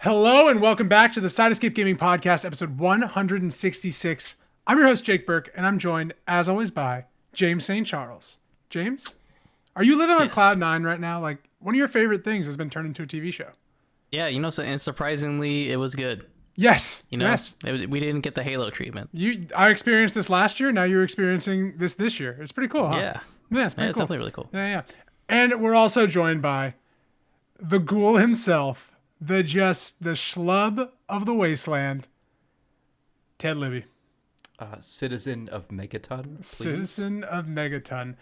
Hello and welcome back to the Side Escape Gaming Podcast, episode 166. I'm your host, Jake Burke, and I'm joined, as always, by James St. Charles. James, are you living on Cloud 9 right now? Like, one of your favorite things has been turned into a TV show. Yeah, and surprisingly, it was good. Yes. Yes. We didn't get the Halo treatment. I experienced this last year. Now you're experiencing this year. It's pretty cool, huh? Yeah. Yeah, it's pretty cool. Definitely really cool. Yeah. And we're also joined by the ghoul himself, the schlub of the wasteland, Ted Libby. Citizen of Megaton, please. Citizen of Megaton.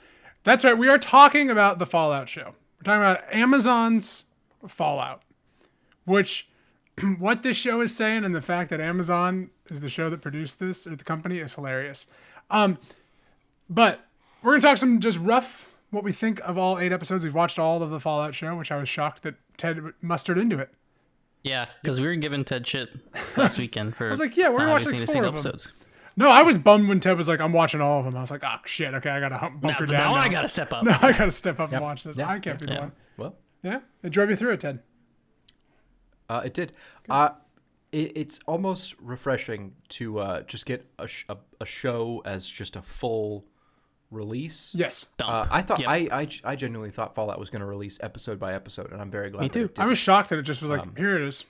That's right. We are talking about the Fallout show. We're talking about Amazon's Fallout, which what this show is saying and the fact that Amazon is the show that produced this, or the company, is hilarious. But we're going to talk some just rough what we think of all 8 episodes. We've watched all of the Fallout show, which I was shocked that Ted mustered into it. Yeah, because we were giving Ted shit last weekend for I was like, yeah, we're watching like 4 of episodes. No, I was bummed when Ted was like, I'm watching all of them. I was like, oh, shit, okay, I got to bunker down. Now I got to step up. No, I got to step up and watch this. I can't be the one. Well, yeah, it drove you through it, Ted. It did. It's almost refreshing to just get a show as just a full release. Yes. I thought I genuinely thought Fallout was going to release episode by episode, and I'm very glad. Me too. That it did. I was shocked that it just was like, here it is.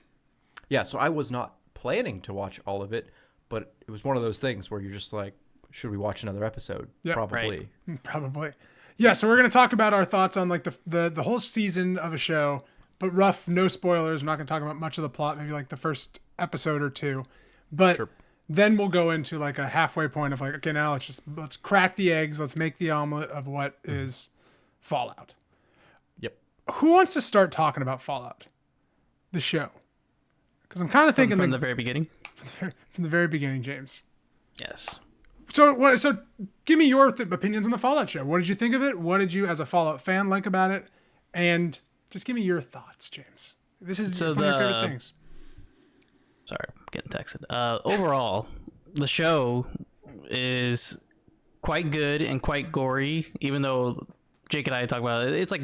Yeah, so I was not planning to watch all of it, but it was one of those things where you're just like, should we watch another episode? Yep. Probably. Right. Probably. Yeah, so we're going to talk about our thoughts on like the whole season of a show, but rough, no spoilers. We're not going to talk about much of the plot, maybe like the first episode or 2. But then we'll go into like a halfway point of like, okay, now let's crack the eggs. Let's make the omelet of what is Fallout. Yep. Who wants to start talking about Fallout? The show. Because I'm kind of thinking from the very beginning. From the very beginning, James. Yes. So give me your opinions on the Fallout show. What did you think of it? What did you, as a Fallout fan, like about it? And just give me your thoughts, James. This is one of your favorite things. Sorry, I'm getting texted. Overall, the show is quite good and quite gory, even though Jake and I talk about it. It's like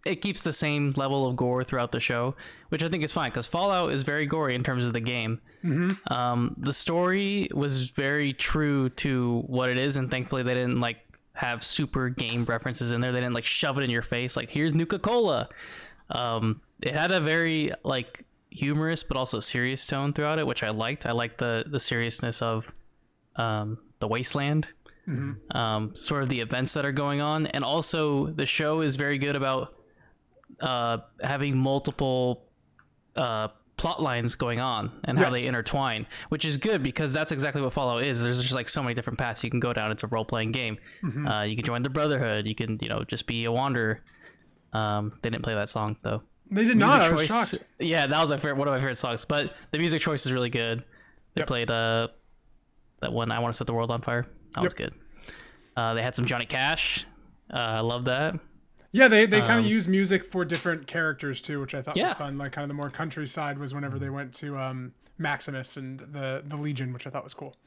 it keeps the same level of gore throughout the show, which I think is fine because Fallout is very gory in terms of the game. Mm-hmm. The story was very true to what it is, and thankfully they didn't like have super game references in there. They didn't like shove it in your face like here's Nuka-Cola. It had a very like humorous but also serious tone throughout it, which I liked. I liked the seriousness of the wasteland, sort of the events that are going on, and also the show is very good about having multiple plot lines going on and how they intertwine, which is good because that's exactly what Fallout is. There's just like so many different paths you can go down. It's a role-playing game. You can join the Brotherhood. You can just be a wanderer. They didn't play that song though. They did not. I was shocked. Yeah, that was one of my favorite songs. But the music choice is really good. They played that one, I Want to Set the World on Fire. That was good. They had some Johnny Cash. I love that. Yeah, they kind of use music for different characters too, which I thought was fun. Like kind of the more countryside was whenever they went to Maximus and the Legion, which I thought was cool.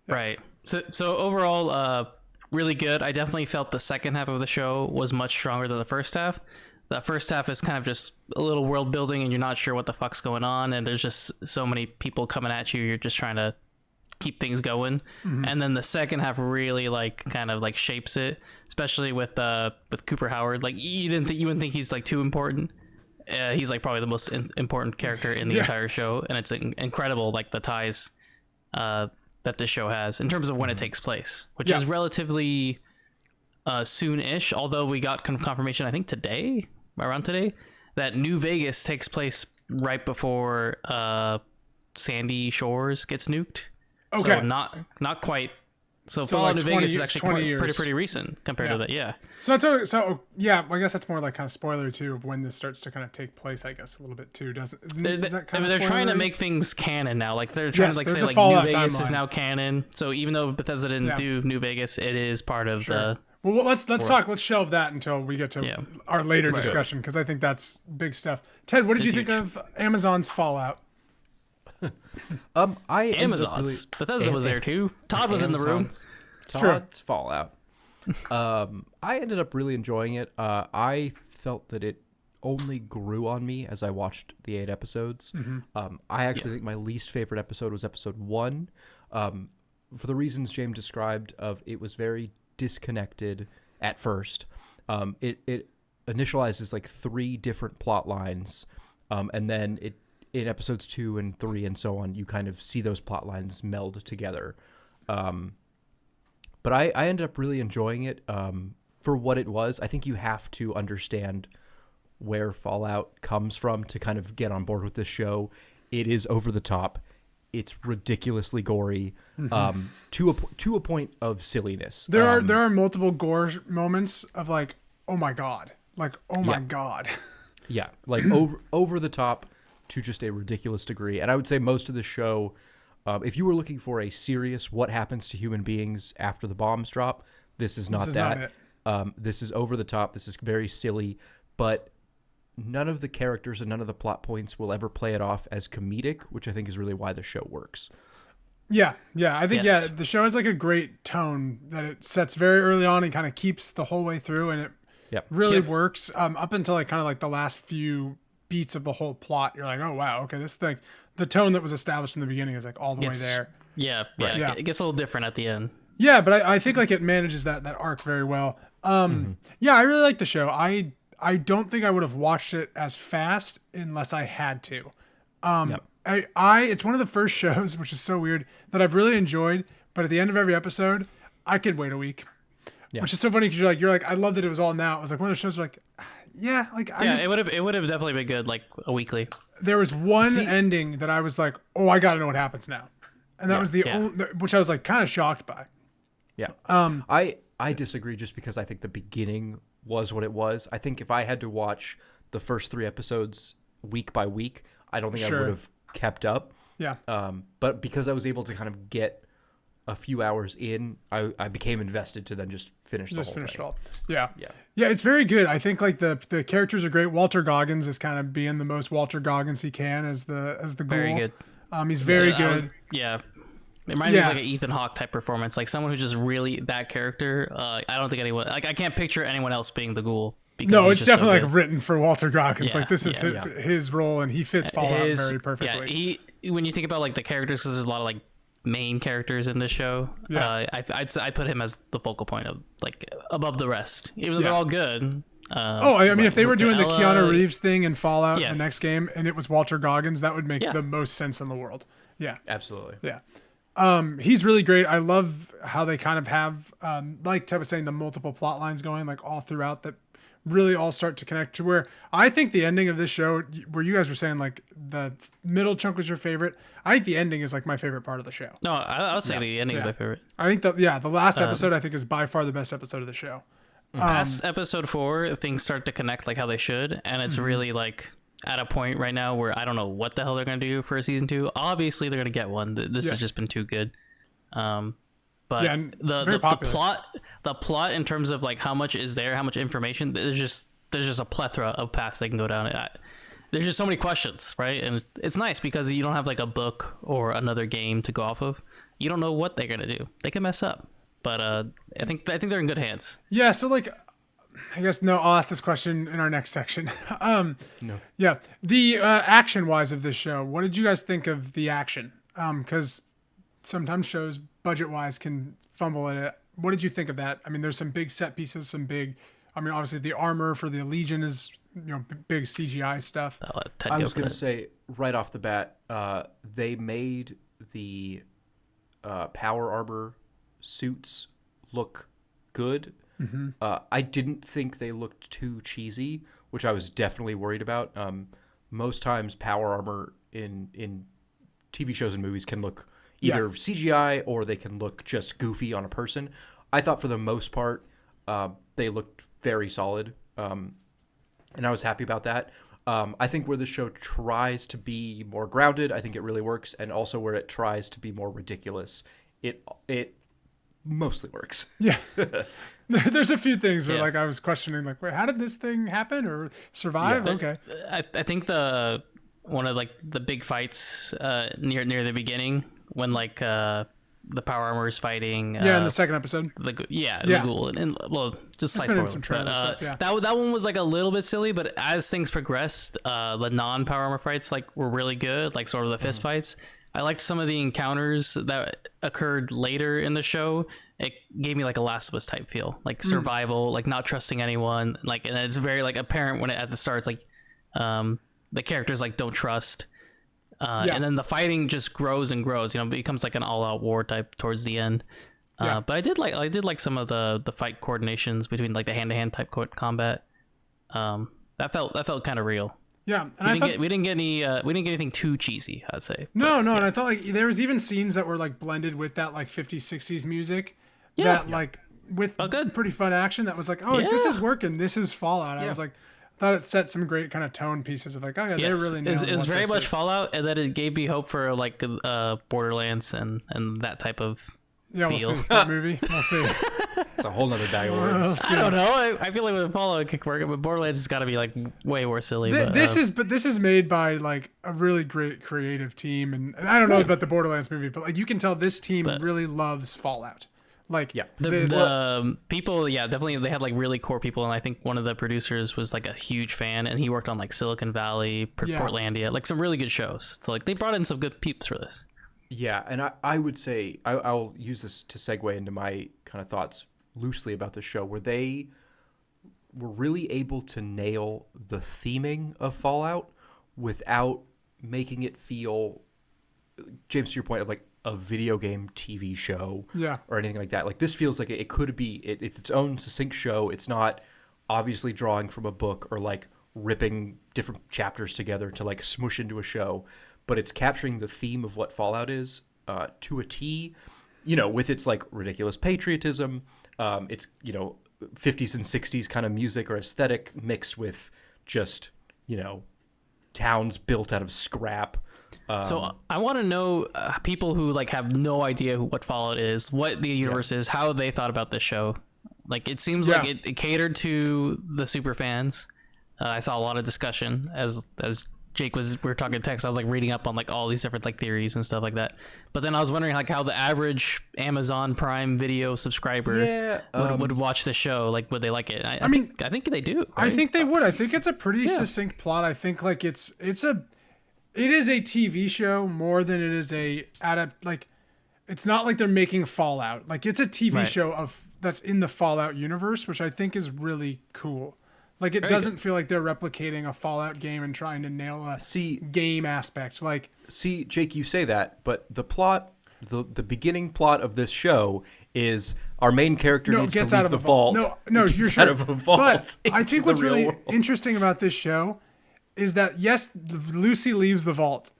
Yeah. Right. So overall, really good. I definitely felt the second half of the show was much stronger than the first half. The first half is kind of just a little world building and you're not sure what the fuck's going on. And there's just so many people coming at you. You're just trying to keep things going. And then the second half really like kind of like shapes it, especially with Cooper Howard. Like you wouldn't think he's like too important. He's like probably the most important character in the entire show. And it's incredible. Like the ties, that this show has in terms of when it takes place, which is relatively, soon-ish. Although we got confirmation, I think around today, that New Vegas takes place right before Sandy Shores gets nuked. Okay. So not quite. So Fallout New Vegas is actually pretty recent compared to that. Yeah. So yeah, I guess that's more like kind of spoiler too of when this starts to kind of take place. I guess a little bit too. Does that kind of? They're trying to make things canon now. Like they're trying to like say like New Vegas is now canon. So even though Bethesda didn't do New Vegas, it is part of the. Well, let's talk. Let's shelve that until we get to our later discussion because I think that's big stuff. Ted, what did you think of Amazon's Fallout? Amazon's. Bethesda was there too. Todd was in the room. Todd's Fallout. I ended up really enjoying it. I felt that it only grew on me as I watched the 8 episodes. I actually think my least favorite episode was episode 1, for the reasons James described. Of it was very disconnected at first. It initializes like 3 different plot lines, and then in episodes 2 and 3 and so on, you kind of see those plot lines meld together. But I ended up really enjoying it for what it was. I think you have to understand where Fallout comes from to kind of get on board with this show. It is over the top. It's ridiculously gory, to a point of silliness. There are multiple gore moments of like, oh my god, like oh my god. Yeah, like over the top to just a ridiculous degree. And I would say most of the show, if you were looking for a serious what happens to human beings after the bombs drop, this is not that. This is over the top. This is very silly, but none of the characters and none of the plot points will ever play it off as comedic, which I think is really why the show works. Yeah. I think, the show has like a great tone that it sets very early on and kind of keeps the whole way through, and it really works up until like kind of like the last few beats of the whole plot. You're like, oh wow, okay, this thing, the tone that was established in the beginning is like all the way there. Yeah. It gets a little different at the end. Yeah, but I think like it manages that arc very well. Yeah, I really like the show. I don't think I would have watched it as fast unless I had to. It's one of the first shows, which is so weird, that I've really enjoyed, but at the end of every episode, I could wait a week. Yeah. Which is so funny because you're like, I love that it was all now. It was like one of those shows where it would have definitely been good like a weekly. There was one ending that I was like, oh, I got to know what happens now. And that was the only, which I was like kind of shocked by. Yeah. I disagree just because I think the beginning was what it was. I think if I had to watch the first 3 episodes week by week, I don't think I would have kept up. Yeah. But because I was able to kind of get a few hours in, I became invested to then just finish the whole thing. It all. Yeah. It's very good. I think like the characters are great. Walter Goggins is kind of being the most Walter Goggins he can as the ghoul. Very good. He's very good. It reminds me of like an Ethan Hawke type performance, like someone who's just really that character. I don't think anyone, like I can't picture anyone else being the ghoul. No, it's definitely like written for Walter Goggins. Like this is his role, and he fits Fallout very perfectly. Yeah, when you think about like the characters, because there's a lot of like main characters in this show. I'd put him as the focal point of like above the rest, even though they're all good. I mean, if they were doing the Keanu Reeves thing in Fallout the next game, and it was Walter Goggins, that would make the most sense in the world. Yeah, absolutely. Yeah. He's really great. I love how they kind of have, like Ted was saying, the multiple plot lines going like all throughout that really all start to connect to where I think the ending of this show, where you guys were saying like the middle chunk was your favorite. I think the ending is like my favorite part of the show. No, I'll say the ending is my favorite. I think the last episode I think is by far the best episode of the show. Past episode 4, things start to connect like how they should. And it's really like at a point right now where I don't know what the hell they're going to do for a season 2. Obviously they're going to get one. This has just been too good. But the plot in terms of like how much is there, how much information, there's just a plethora of paths they can go down. There's just so many questions, right? And it's nice because you don't have like a book or another game to go off of. You don't know what they're going to do. They can mess up. But I think they're in good hands. Yeah, so like I guess I'll ask this question in our next section. No. Yeah, the action wise of this show, what did you guys think of the action? Because sometimes shows budget wise can fumble at it. What did you think of that? I mean, there's some big set pieces, obviously the armor for the Legion is big CGI stuff. I was going to say right off the bat, they made the power armor suits look good. I didn't think they looked too cheesy, which I was definitely worried about. Most times power armor in TV shows and movies can look either CGI or they can look just goofy on a person. I thought for the most part they looked very solid, and I was happy about that. I think where the show tries to be more grounded, I think it really works, and also where it tries to be more ridiculous, it mostly works. Yeah. There's a few things where like I was questioning like, wait, how did this thing happen or survive? Okay. I think one of like the big fights near the beginning when like the power armor is fighting. Yeah, in the second episode. The Yeah. ghoul, and well, just slight been in spoiler. some trailer But, stuff, yeah. that one was like a little bit silly, but as things progressed, the non-power armor fights like were really good, like sort of the fist fights. I liked some of the encounters that occurred later in the show. It gave me like a Last of Us type feel, like survival, like not trusting anyone, like, and it's very like apparent when at the start, it's like the characters like don't trust. And then the fighting just grows and grows. It becomes like an all-out war type towards the end. But I did like some of the fight coordinations between like the hand-to-hand type combat. That felt kind of real. Yeah, and we didn't get anything too cheesy, I'd say. No, and I felt like there was even scenes that were like blended with that like 50s, 60s music that like with pretty fun action that was like, this is working. This is Fallout. I was like, thought it set some great kind of tone pieces of like, they're really nailing it was very much is. Fallout, and then it gave me hope for like Borderlands and that type of feel. We'll see that movie. We'll see. It's a whole nother bag of words. I don't know. I feel like with Fallout it could work, but Borderlands has got to be like way more silly. This is made by like a really great creative team, and I don't know about the Borderlands movie, but like you can tell this team really loves Fallout. Like the people, definitely they had like really core people, and I think one of the producers was like a huge fan, and he worked on like Silicon Valley, Portlandia, like some really good shows. So like they brought in some good peeps for this. Yeah, and I would say I'll use this to segue into my kind of thoughts loosely about the show, where they were really able to nail the theming of Fallout without making it feel, James, to your point of like a video game TV show or anything like that. Like this feels like it could be it's its own succinct show. It's not obviously drawing from a book or like ripping different chapters together to like smush into a show, but it's capturing the theme of what Fallout is to a T, with its like ridiculous patriotism, it's 50s and 60s kind of music or aesthetic mixed with just towns built out of scrap. So I want to know people who like have no idea what Fallout is, what the universe is, how they thought about this show. Like it seems like it catered to the super fans. I saw a lot of discussion as Jake we were talking text. I was like reading up on like all these different like theories and stuff like that. But then I was wondering like how the average Amazon Prime Video subscriber would watch the show. Like would they like it? I think they do. Right? I think they would. I think it's a pretty succinct plot. I think like it is a TV show more than it is it's not like they're making Fallout. Like it's a TV show that's in the Fallout universe, which I think is really cool. Like it doesn't feel like they're replicating a Fallout game and trying to nail a game aspect. Like, see, Jake, you say that, but the plot, the beginning plot of this show is our main character needs to leave the vault. No, you're sure. Out of a vault. But I think what's really interesting about this show is that yes, Lucy leaves the vault,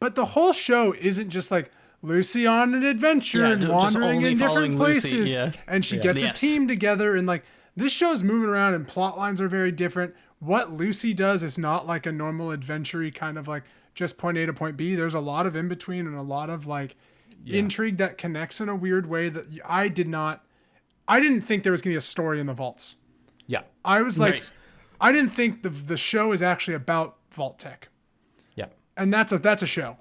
but the whole show isn't just like Lucy on an adventure and wandering in different places, and she gets a team together and like. This show's moving around and plot lines are very different. What Lucy does is not like a normal adventure-y kind of like just point A to point B. There's a lot of in between and a lot of like intrigue that connects in a weird way that I didn't think there was going to be a story in the vaults. Yeah. I was like, I didn't think the show is actually about vault tech. Yeah. And that's a show.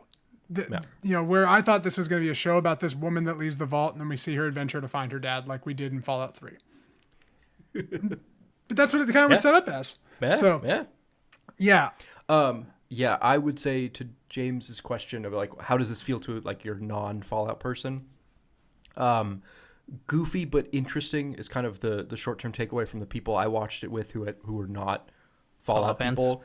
Where I thought this was going to be a show about this woman that leaves the vault and then we see her adventure to find her dad like we did in Fallout 3. But that's what it kind of was set up as. I would say to James's question of like, how does this feel to like your non-Fallout person? Goofy but interesting is kind of the short-term takeaway from the people I watched it with who were not Fallout people,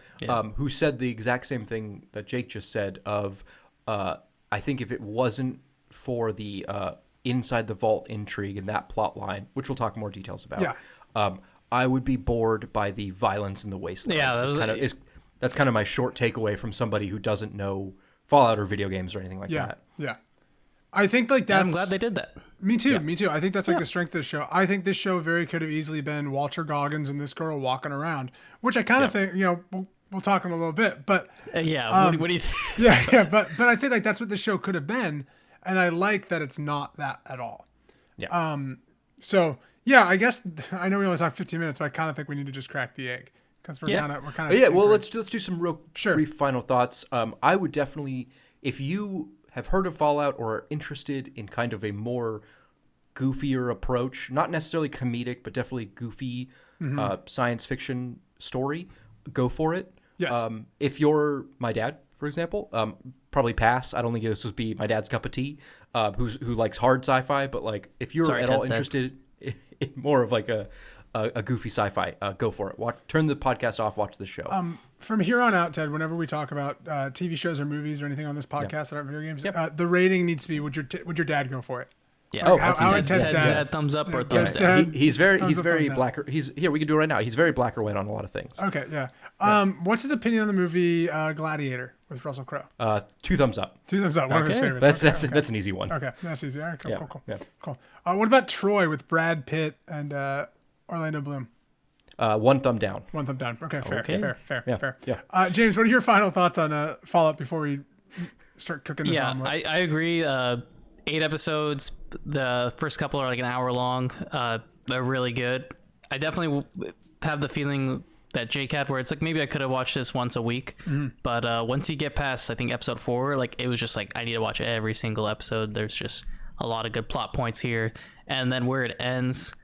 who said the exact same thing that Jake just said of, I think if it wasn't for the inside the vault intrigue and that plot line, which we'll talk more details about, I would be bored by the violence in the wasteland. Yeah, that's kind of my short takeaway from somebody who doesn't know Fallout or video games or anything like that. Yeah, I think like that's. I'm glad they did that. Me too. I think that's like the strength of the show. I think this show very could have easily been Walter Goggins and this girl walking around, which I kind of think we'll talk in a little bit, but what do you think? but I think like that's what the show could have been, and I like that it's not that at all. Yeah. So. Yeah, I guess I know we only talked 15 minutes, but I kind of think we need to just crack the egg because we're kind of. Yeah, well, let's do some real brief final thoughts. I would definitely, if you have heard of Fallout or are interested in kind of a more goofier approach, not necessarily comedic, but definitely goofy science fiction story, go for it. Yes. If you're my dad, for example, probably pass. I don't think this would be my dad's cup of tea, who likes hard sci-fi. But like, if you're at all interested in more of like a goofy sci-fi, go for it. Turn the podcast off, watch the show. From here on out, Ted, whenever we talk about TV shows or movies or anything on this podcast that aren't video games, the rating needs to be would your dad go for it? Yeah. Like, how Ted's dad? Thumbs up or thumbs down? He's very black. He's here. We can do it right now. He's very black or white on a lot of things. Okay, yeah. What's his opinion on the movie Gladiator with Russell Crowe? 2 thumbs up. 2 thumbs up. One of his favorites. That's an easy one. Okay, that's easy. All right, cool, cool. Yeah. Cool. What about Troy with Brad Pitt and Orlando Bloom? 1 thumb down. 1 thumb down. Okay, fair. Yeah. James, what are your final thoughts on Fallout before we start cooking this omelet? I agree. 8 episodes. The first couple are like an hour long. They're really good. I definitely have the feeling that Jake had, where it's like maybe I could have watched this once a week, but once you get past, I think episode 4, like it was just like I need to watch every single episode. There's just a lot of good plot points here, and then where it ends,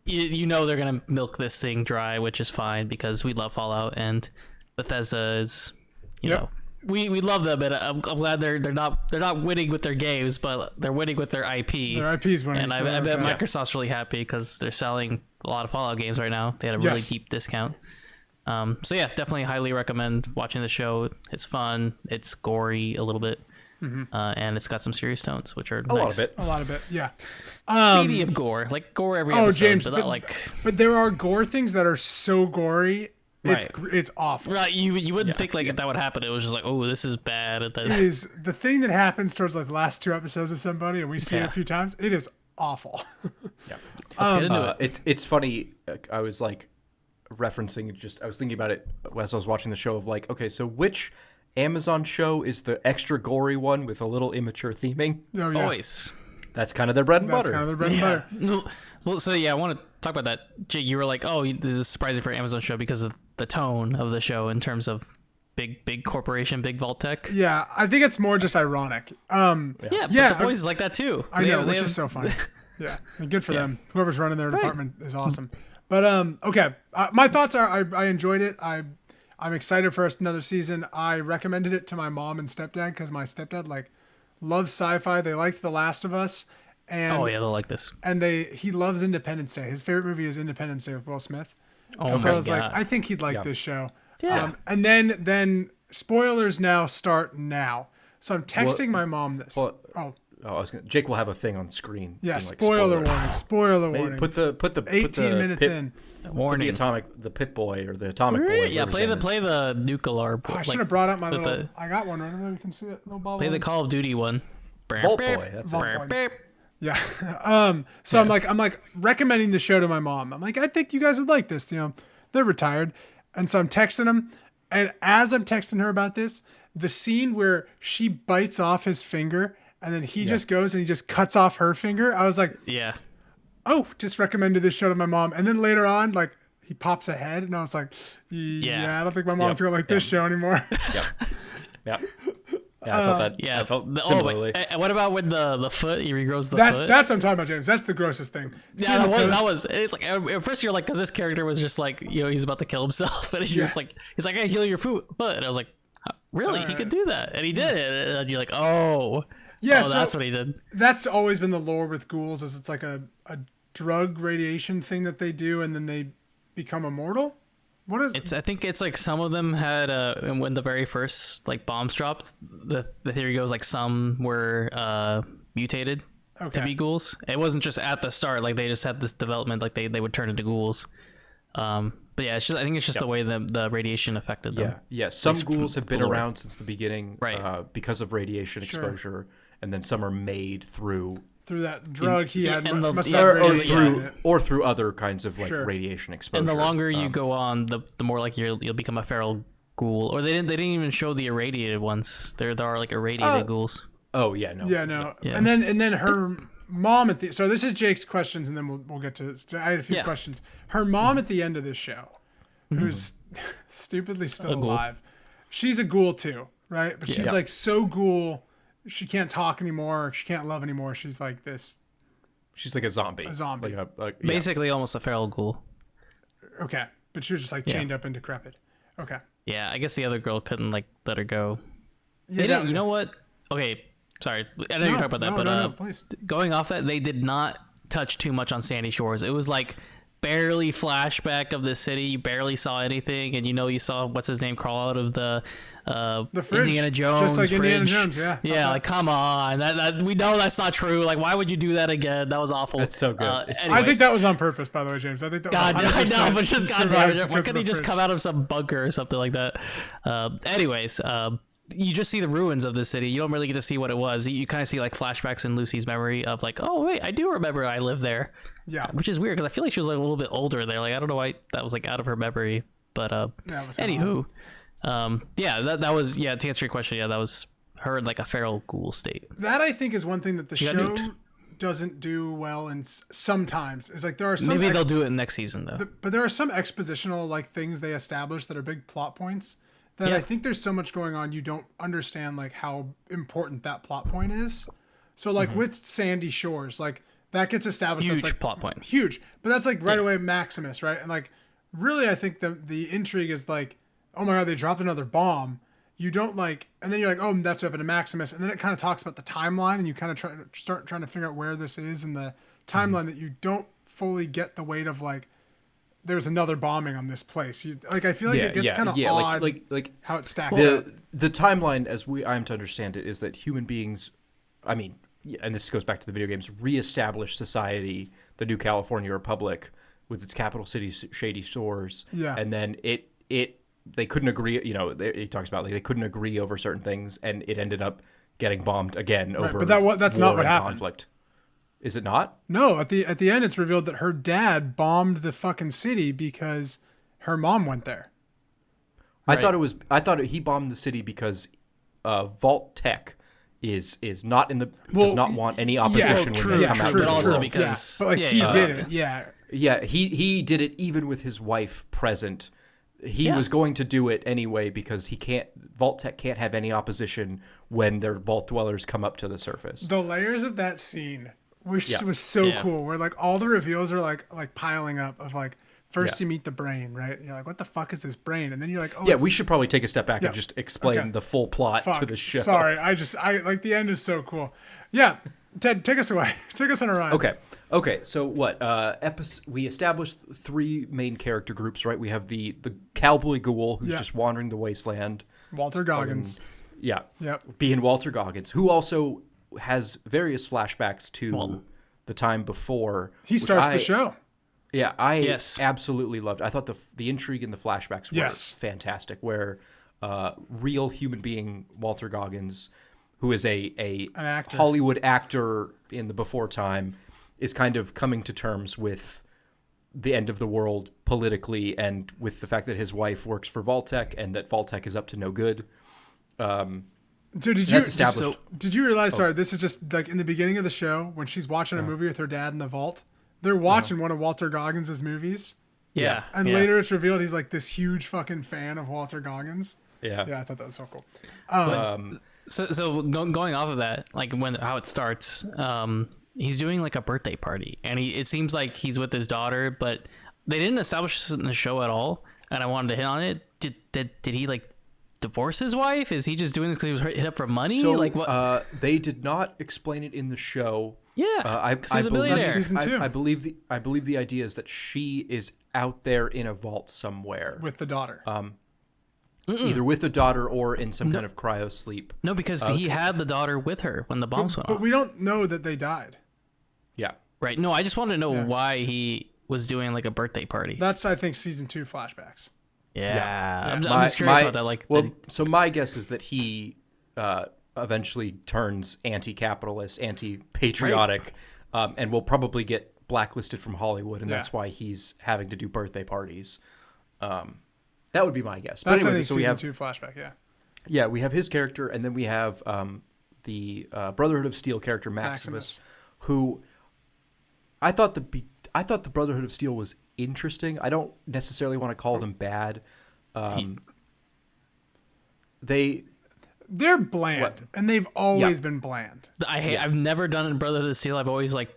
you know they're gonna milk this thing dry, which is fine because we love Fallout, and Bethesda is, you know. We love them, and I'm glad they're not winning with their games, but they're winning with their IP. Their IP's winning. And I bet Microsoft's really happy because they're selling a lot of Fallout games right now. They had a really deep discount. So yeah, definitely highly recommend watching the show. It's fun. It's gory a little bit, and it's got some serious tones, which are nice. A lot of it. Yeah. Medium gore, like gore every episode, James, but not like. But there are gore things that are so gory. It's awful. Right, you wouldn't think like if that would happen. It was just like, oh, this is bad. And then... It is the thing that happens towards like the last 2 episodes of somebody, and we see it a few times. It is awful. Let's get into it. It's funny. I was like referencing. I was thinking about it as I was watching the show. Of like, okay, so which Amazon show is the extra gory one with a little immature theming? Oh, yeah. Always. That's kind of their bread and butter. That's kind of their bread and butter. Well, so yeah, I want to talk about that. Jake, you were like, oh, this is surprising for an Amazon show because of the tone of the show in terms of big corporation, big vault tech. Yeah, I think it's more just ironic. But the boys is like that too. I know, which is so funny. Yeah, and good for them. Whoever's running their department is awesome. But okay, my thoughts are I enjoyed it. I'm excited for another season. I recommended it to my mom and stepdad because my stepdad loves sci-fi. They liked The Last of Us. And, oh yeah, they'll like this. And he loves Independence Day. His favorite movie is Independence Day with Will Smith. Oh so my I was God. like, I think he'd like this show. Yeah. And then spoilers now start now. So I'm texting my mom this. Jake will have a thing on screen. Yeah, like, spoiler warning. Spoiler warning. Put the 18 minutes in. Warning. The Pit Boy or the Atomic Boy. Yeah, play the nuke alarm. Oh, I should have brought out my little. I got one right there. You can see it. Little bubble. Play the Call of Duty one. Vault Boy. That's it. Yeah. So I'm like recommending the show to my mom. I'm like, I think you guys would like this. You know, they're retired, and so I'm texting them. And as I'm texting her about this, the scene where she bites off his finger and then he just goes and he just cuts off her finger. I was like, yeah. Oh, just recommended this show to my mom. And then later on, like he pops a head, and I was like, yeah, I don't think my mom's gonna like this show anymore. Yeah, I felt that. Yeah, I felt similarly. What about when the foot? He regrows the foot. That's what I'm talking about, James. That's the grossest thing. Yeah, that was. It's like at first you're like, because this character was just like, he's about to kill himself, and he's like, I gotta heal your foot. And I was like, really? He could do that, and he did it. And you're like, oh. Yeah, so that's what he did. That's always been the lore with ghouls, is it's like a drug radiation thing that they do, and then they become immortal. What is? I think it's like some of them had when the very first like bombs dropped. The theory goes like some were mutated to be ghouls. It wasn't just at the start. Like they just had this development. Like they would turn into ghouls. But yeah, it's just, I think it's just the way the radiation affected them. Yeah. Some ghouls have been around since the beginning, right? Because of radiation exposure, and then some are made through that drug he had, or through other kinds of like radiation exposure. And the longer you go on, the more like you'll become a feral ghoul. Or they didn't even show the irradiated ones. There are like irradiated ghouls. Oh yeah, no. Yeah, no. Yeah. And then her mom so this is Jake's questions, and then we'll get to. I had a few questions. Her mom at the end of this show, who's stupidly still alive, she's a ghoul too, right? But she's like so ghoul she can't talk anymore. She can't love anymore. She's like this. She's like a zombie. A zombie. Basically, almost a feral ghoul. Okay, but she was just like chained up and decrepit. Okay. Yeah, I guess the other girl couldn't like let her go. Yeah, You know what? Okay, sorry. I know you're talking about that, but no, please. Going off that, they did not touch too much on Sandy Shores. It was like barely flashback of the city. You barely saw anything, and you saw what's his name crawl out of the fridge, Indiana Jones just like fridge. Indiana Jones. Yeah. Yeah, like come on, that we know that's not true. Like, why would you do that again? That was awful. That's so good. I think that was on purpose, by the way, James. I think that. God, was I know, but just goddamn it. Why couldn't he just fridge. come out of some bunker or something like that? You just see the ruins of the city. You don't really get to see what it was. You kind of see like flashbacks in Lucy's memory of like, oh wait, I do remember I lived there. Yeah. Which is weird because I feel like she was like a little bit older there. Like I don't know why that was like out of her memory. But anywho, that was to answer your question. Yeah, that was her in like a feral ghoul state. That I think is one thing that the She got show nuked. doesn't do well, and sometimes is like there are some. Maybe they'll do it next season though. But there are some expositional like things they establish that are big plot points that I think there's so much going on you don't understand like how important that plot point is. So like with Sandy Shores, like that gets established. Huge that's, like, plot point. Huge, but that's like right away Maximus, right? And like really, I think the intrigue is like, oh my god, they dropped another bomb. You don't like, and then you're like, oh, that's what happened to Maximus, and then it kind of talks about the timeline, and you kind of start trying to figure out where this is in the timeline that you don't fully get the weight of like. There's another bombing on this place. I feel like it gets kind of odd, like how it stacks up. The timeline, as I'm to understand it, is that human beings, I mean, and this goes back to the video games, reestablish society, the New California Republic, with its capital city, Shady Shores. Yeah. And then they couldn't agree. He talks about like they couldn't agree over certain things, and it ended up getting bombed again over. But that's not what happened. Conflict. Is it not? No, at the end, it's revealed that her dad bombed the fucking city because her mom went there. I thought he bombed the city because Vault Tech is not in the does not want any opposition when they come out. But also because but he did it. Yeah. Yeah, he did it even with his wife present. He was going to do it anyway because Vault Tech can't have any opposition when their vault dwellers come up to the surface. The layers of that scene was so cool. Where like all the reveals are like piling up of like first you meet the brain, right? And you're like, what the fuck is this brain? And then you're like, oh yeah, we should probably take a step back and just explain the full plot to the show. Sorry, I like the end is so cool. Yeah, Ted, take us away. Take us on a ride. Okay. So what? We established 3 main character groups, right? We have the cowboy ghoul who's just wandering the wasteland. Walter Goggins. Being Walter Goggins, who also has various flashbacks to the time before. He starts the show. Yeah, I absolutely loved it. I thought the intrigue in the flashbacks were fantastic, where real human being Walter Goggins, who is an actor. Hollywood actor in the before time, is kind of coming to terms with the end of the world politically and with the fact that his wife works for Vault-Tec and that Vault-Tec is up to no good. So did you realize, sorry, this is just like in the beginning of the show when she's watching a movie with her dad in the vault, they're watching one of Walter Goggins' movies. Yeah. And later it's revealed he's like this huge fucking fan of Walter Goggins. Yeah. Yeah, I thought that was so cool. So going off of that, like how it starts, he's doing like a birthday party, and it seems like he's with his daughter, but they didn't establish this in the show at all. And I wanted to hit on it. Did he like divorce his wife? Is he just doing this because he was hit up for money? So, like what? They did not explain it in the show. Yeah, I he's a billionaire. Season 2. I believe the idea is that she is out there in a vault somewhere with the daughter. Either with the daughter or in some kind of cryo sleep. No, because he had the daughter with her when the bombs went off. But we don't know that they died. Yeah. Right. No, I just wanted to know why he was doing like a birthday party. That's, I think, season 2 flashbacks. Yeah. I'm just curious about that. Like, so my guess is that he eventually turns anti-capitalist, anti-patriotic, and will probably get blacklisted from Hollywood, and that's why he's having to do birthday parties. That would be my guess. But anyway, so we have season 2 flashback. Yeah, we have his character, and then we have the Brotherhood of Steel character Maximus, who I thought the Brotherhood of Steel was interesting. I don't necessarily want to call them bad. They they're bland, and they've always been bland. I've never done it in Brotherhood of Steel. I've always like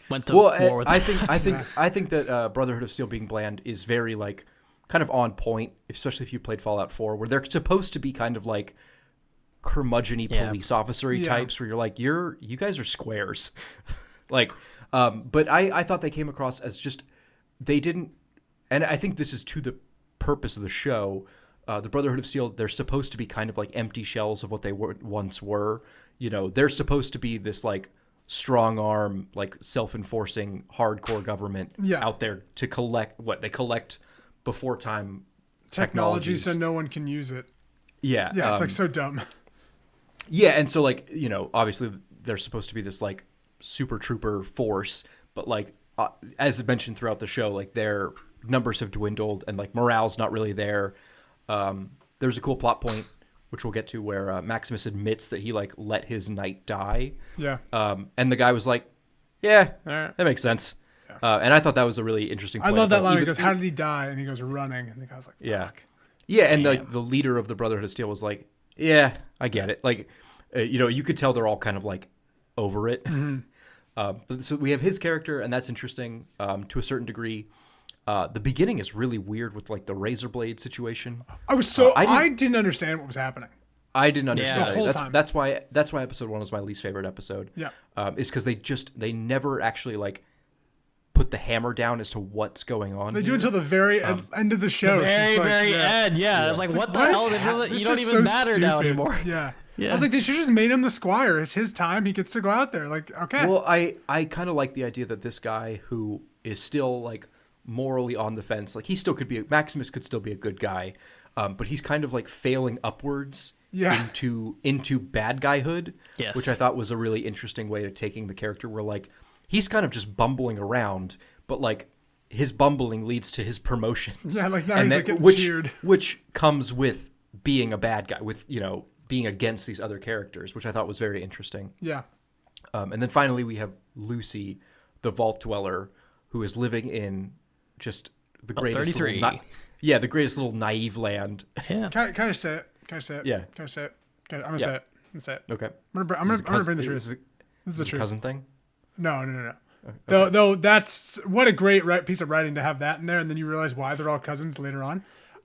went to war with. I think that Brotherhood of Steel being bland is very like kind of on point, especially if you played Fallout 4, where they're supposed to be kind of like curmudgeon-y police officer-y types, where you're like, you guys are squares, like. But I thought they came across as just they didn't, and I think this is to the purpose of the show. The Brotherhood of Steel, they're supposed to be kind of like empty shells of what they once were. You know, they're supposed to be this like strong arm, like self-enforcing hardcore government out there to collect what they collect before time technology, so no one can use it. Yeah, it's like so dumb. Yeah, and so like, you know, obviously they're supposed to be this like super trooper force, but like as mentioned throughout the show, like their numbers have dwindled and like morale's not really there. There's a cool plot point which we'll get to where Maximus admits that he like let his knight die. Yeah. And the guy was like, "Yeah, that makes sense." Yeah. And I thought that was a really interesting point. I love that line. He goes, "How did he die?" And he goes, "Running." And the guy's like, "Fuck." Yeah, and the leader of the Brotherhood of Steel was like, "Yeah, I get it." Like, you know, you could tell they're all kind of like over it. Mm-hmm. But so we have his character, and that's interesting to a certain degree. The beginning is really weird with like the razor blade situation. I didn't understand what was happening. I didn't understand the whole time. That's why episode 1 was my least favorite episode. Yeah, is because they never actually like put the hammer down as to what's going on. They do it until the very end of the show. The very end. Yeah, it's like what the hell? You don't even matter now anymore. Yeah. Yeah. I was like, they should just made him the squire. It's his time. He gets to go out there. Like, okay. Well, I kind of like the idea that this guy who is still like morally on the fence, like he still could be Maximus could still be a good guy, but he's kind of like failing upwards into bad guyhood, which I thought was a really interesting way of taking the character where like he's kind of just bumbling around, but like his bumbling leads to his promotions. Yeah, like now he's like getting cheered. Which comes with being a bad guy, with, you know, being against these other characters, which I thought was very interesting. Yeah. And then finally we have Lucy, the Vault Dweller, who is living in just the greatest 33. The greatest little naive land. Yeah. Can I say it? Can I say it? Yeah. Can I say it? I'm gonna say it. I'm gonna say it. Okay. I'm gonna bring the truth. This is the truth. Cousin thing? No. Okay. Though that's what a great piece of writing to have that in there, and then you realize why they're all cousins later on.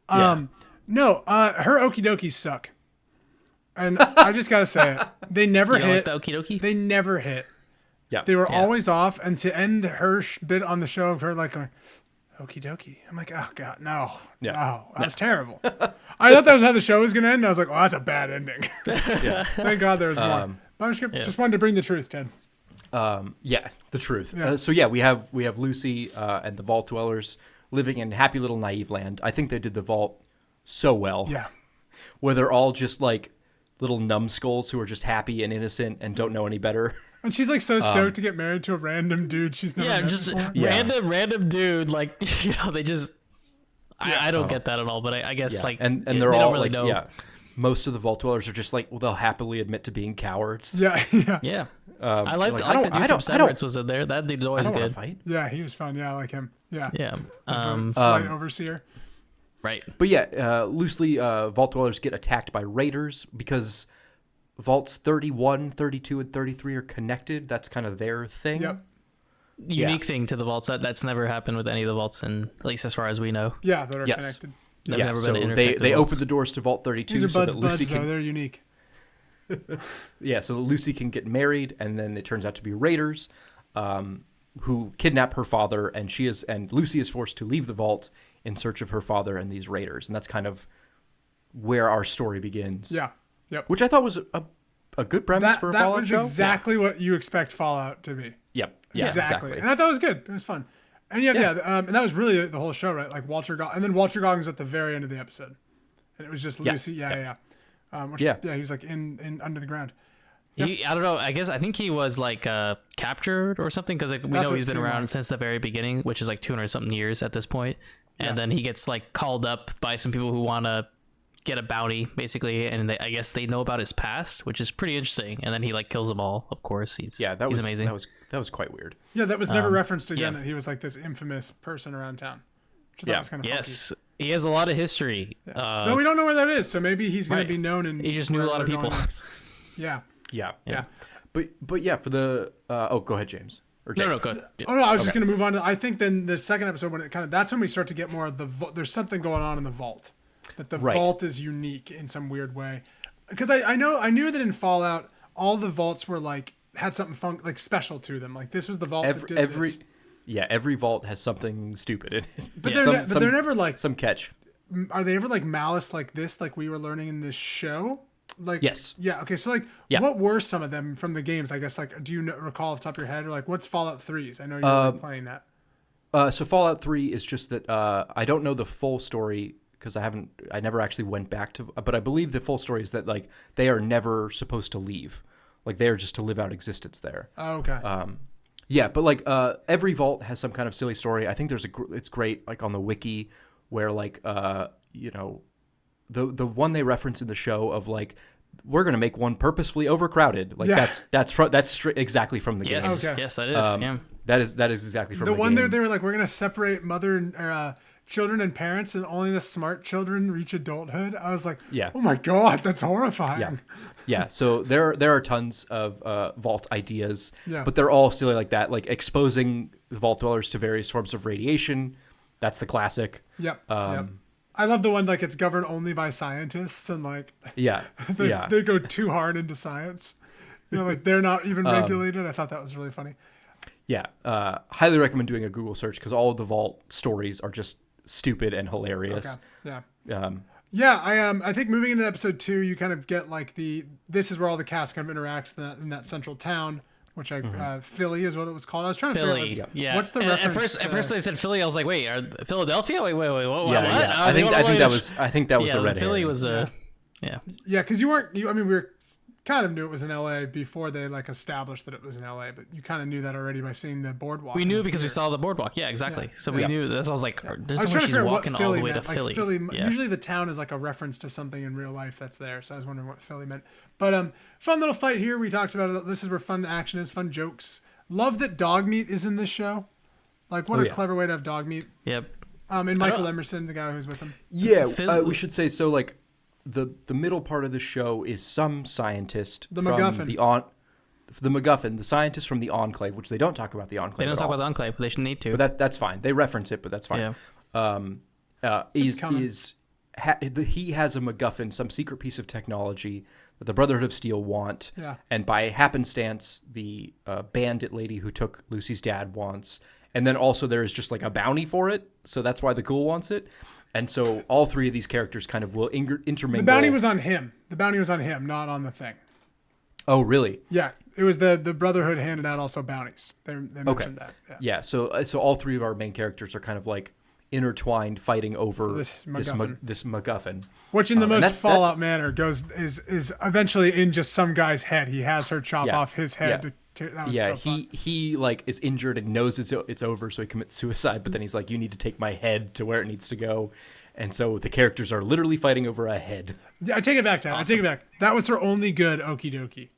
No, her Okie Dokies suck. And I just gotta say it. They never hit. Like the Okie Dokie? They never hit. Yeah. They were always off, and to end her bit on the show of her like going, Okie Dokie. I'm like, oh god, no. Yeah. No. That's terrible. I thought that was how the show was gonna end. And I was like, oh, that's a bad ending. Thank God there was more. But I just wanted to bring the truth, Ted. The truth. Yeah. We have Lucy and the Vault Dwellers living in happy little naive land. I think they did the Vault so well. Yeah. Where they're all just like little numbskulls who are just happy and innocent and don't know any better. And she's like so stoked to get married to a random dude she's never met before. Random dude. Like, you know, they just I don't get that at all, but I guess like and they're all don't really know. Yeah. Most of the Vault Dwellers are just like, well, they'll happily admit to being cowards. Yeah. I like the dude from Severance was in there. That dude is always good. Fight. Yeah, he was fun. Yeah, I like him. Yeah. Yeah. The slight overseer. Right. But loosely, Vault Dwellers get attacked by raiders because Vaults 31, 32, and 33 are connected. That's kind of their thing. Yep. Unique thing to the Vaults. That's never happened with any of the Vaults, at least as far as we know. Yeah, that are connected. They've never been interconnected. They open the doors to Vault 32 These are so buds, that Lucy though. They're unique. So Lucy can get married, and then it turns out to be raiders who kidnap her father, and Lucy is forced to leave the vault in search of her father and these raiders, and that's kind of where our story begins. Yeah, yep. Which I thought was a good premise for a Fallout show. That was exactly what you expect Fallout to be. Yep. Yeah, exactly. And I thought it was good. It was fun. And and that was really the whole show, right? Like Walter Goggins at the very end of the episode, and it was just Lucy. He was like in under the ground. Yep. I don't know. I think he was like captured or something, because we know he's been around since the very beginning, which is like 200 something years at this point. And then he gets like called up by some people who want to get a bounty, basically, and I guess they know about his past, which is pretty interesting. And then he like kills them all. Of course, he's amazing. That was quite weird. Yeah, that was never referenced again. That he was like this infamous person around town. Which I thought was kind of funky. He has a lot of history. No, we don't know where that is, so maybe he's going right. to be known. And He just knew a lot of people. Yeah. Yeah. But yeah, for the go ahead, James. Or Jake. No, go ahead. Yeah. Oh no, I was just going to move on to. I think then the second episode when it that's when we start to get more of the. There's something going on in the vault, that the vault is unique in some weird way, because I knew that in Fallout all the vaults were like had something like special to them. Like this was the vault that did this. Yeah, every vault has something stupid in it. But they're never like some catch. Are they ever like malice like this, like we were learning in this show? Like yes. Yeah. Okay. So like, what were some of them from the games? I guess like, do you recall off the top of your head, or like what's Fallout 3's? I know you're playing that. So Fallout 3 is just that I don't know the full story because I never actually went back to, but I believe the full story is that like they are never supposed to leave, like they are just to live out existence there. Oh, okay. Yeah, but like every vault has some kind of silly story. I think it's great like on the wiki where like you know the one they reference in the show of like we're gonna make one purposefully overcrowded. Like that's exactly from the game. Okay. Yes, that is. Yeah. That is exactly from the one game. they were like we're gonna separate mother and children and parents, and only the smart children reach adulthood. I was like, oh my god, that's horrifying. Yeah. So there are tons of vault ideas, Yeah. but they're all silly like that, like exposing the vault dwellers to various forms of radiation. That's the classic. Yep. I love the one like it's governed only by scientists, and like they go too hard into science. You know, like they're not even regulated. I thought that was really funny. Yeah. Highly recommend doing a Google search because all of the vault stories are just stupid and hilarious. Okay. Yeah. I think moving into episode 2, you kind of get like this is where all the cast kind of interacts in that central town, which Philly is what it was called. I was trying to figure out like, what's the reference. At first they said Philly. I was like, wait, Philadelphia? Wait, what? Yeah. I think that was a red Philly herring. was a yeah, because you weren't. I mean, we were kind of knew it was in LA before they like established that it was in LA, but you kind of knew that already by seeing the boardwalk. We knew because we saw the boardwalk. Yeah, exactly. So we knew. That's why I was like, there's I was no way trying to she's figure out walking what all Philly the way meant. to Philly. Usually the town is like a reference to something in real life that's there. So I was wondering what Philly meant. But fun little fight here. We talked about it. This is where fun action is, fun jokes. Love that dog meat is in this show. Like what a clever way to have dog meat. Yep. And Michael Emerson, the guy who's with him. Yeah, we should say so. Like the middle part of the show is some scientist the from MacGuffin. The MacGuffin, the scientist from the Enclave, which they don't talk about the Enclave. They don't talk about the Enclave, but they should need to. But that's fine. They reference it, but that's fine. Yeah. He has a MacGuffin, some secret piece of technology that the Brotherhood of Steel want, and by happenstance, the bandit lady who took Lucy's dad wants, and then also there is just like a bounty for it, so that's why the Ghoul wants it, and so all three of these characters kind of will intermingle. The bounty was on him. Not on the thing. Oh, really? Yeah, it was the Brotherhood handed out also bounties. They mentioned that. Yeah. So all three of our main characters are kind of like intertwined, fighting over this MacGuffin. Which in the most Fallout manner is eventually in just some guy's head. He has her chop off his head. He like is injured and knows it's over, so he commits suicide. But then he's like, "You need to take my head to where it needs to go," and so the characters are literally fighting over a head. Yeah, I take it back, Tom. Awesome. I take it back. That was her only good Okie Dokie.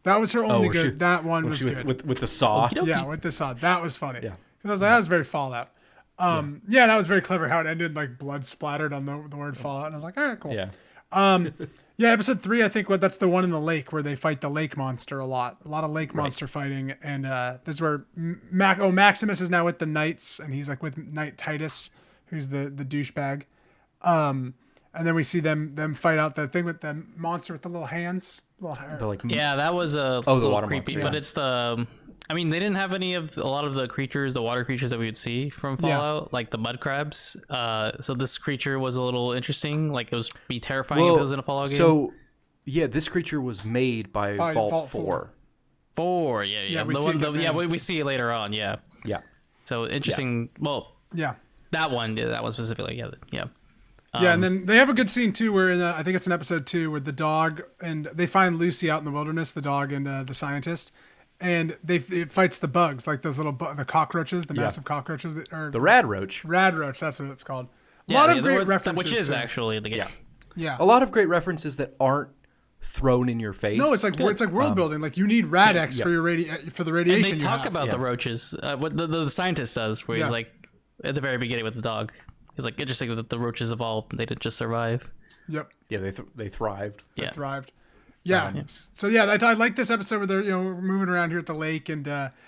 That was her only good. That one was good with the saw. Yeah, with the saw. That was funny. Yeah, I was like, that was very Fallout. That was very clever how it ended, like blood splattered on the word Fallout, and I was like, all right, cool. Yeah. Episode 3, I think that's the one in the lake where they fight the lake monster a lot of lake monster fighting, and this is where Maximus is now with the Knights, and he's like with Knight Titus, who's the douchebag, and then we see them fight out the thing with the monster with the little hands. That was a little water creepy, monster, but it's the. I mean, they didn't have a lot of the creatures, the water creatures that we would see from Fallout, like the mud crabs. So this creature was a little interesting. Like it was be terrifying if it was in a Fallout game. So, this creature was made by Vault 4. 4, yeah. We see it later on, yeah. Yeah. So interesting. Yeah. Well, that one specifically, yeah. And then they have a good scene too, where I think it's in episode 2, where the dog and they find Lucy out in the wilderness, the dog and the scientist. And it fights the bugs, like those little the cockroaches, the massive cockroaches that are the rad roach. Rad roach, that's what it's called. A lot of great references, which is actually the game. Yeah, a lot of great references that aren't thrown in your face. No, it's like world building. Like you need Rad-X for your for the radiation. And they talk about the roaches. What the scientist does, where he's like at the very beginning with the dog. He's like, interesting that the roaches evolved. They didn't just survive. Yep. Yeah, they thrived. They Yeah. thrived. Yeah. So yeah, I like this episode where they're we're moving around here at the lake, and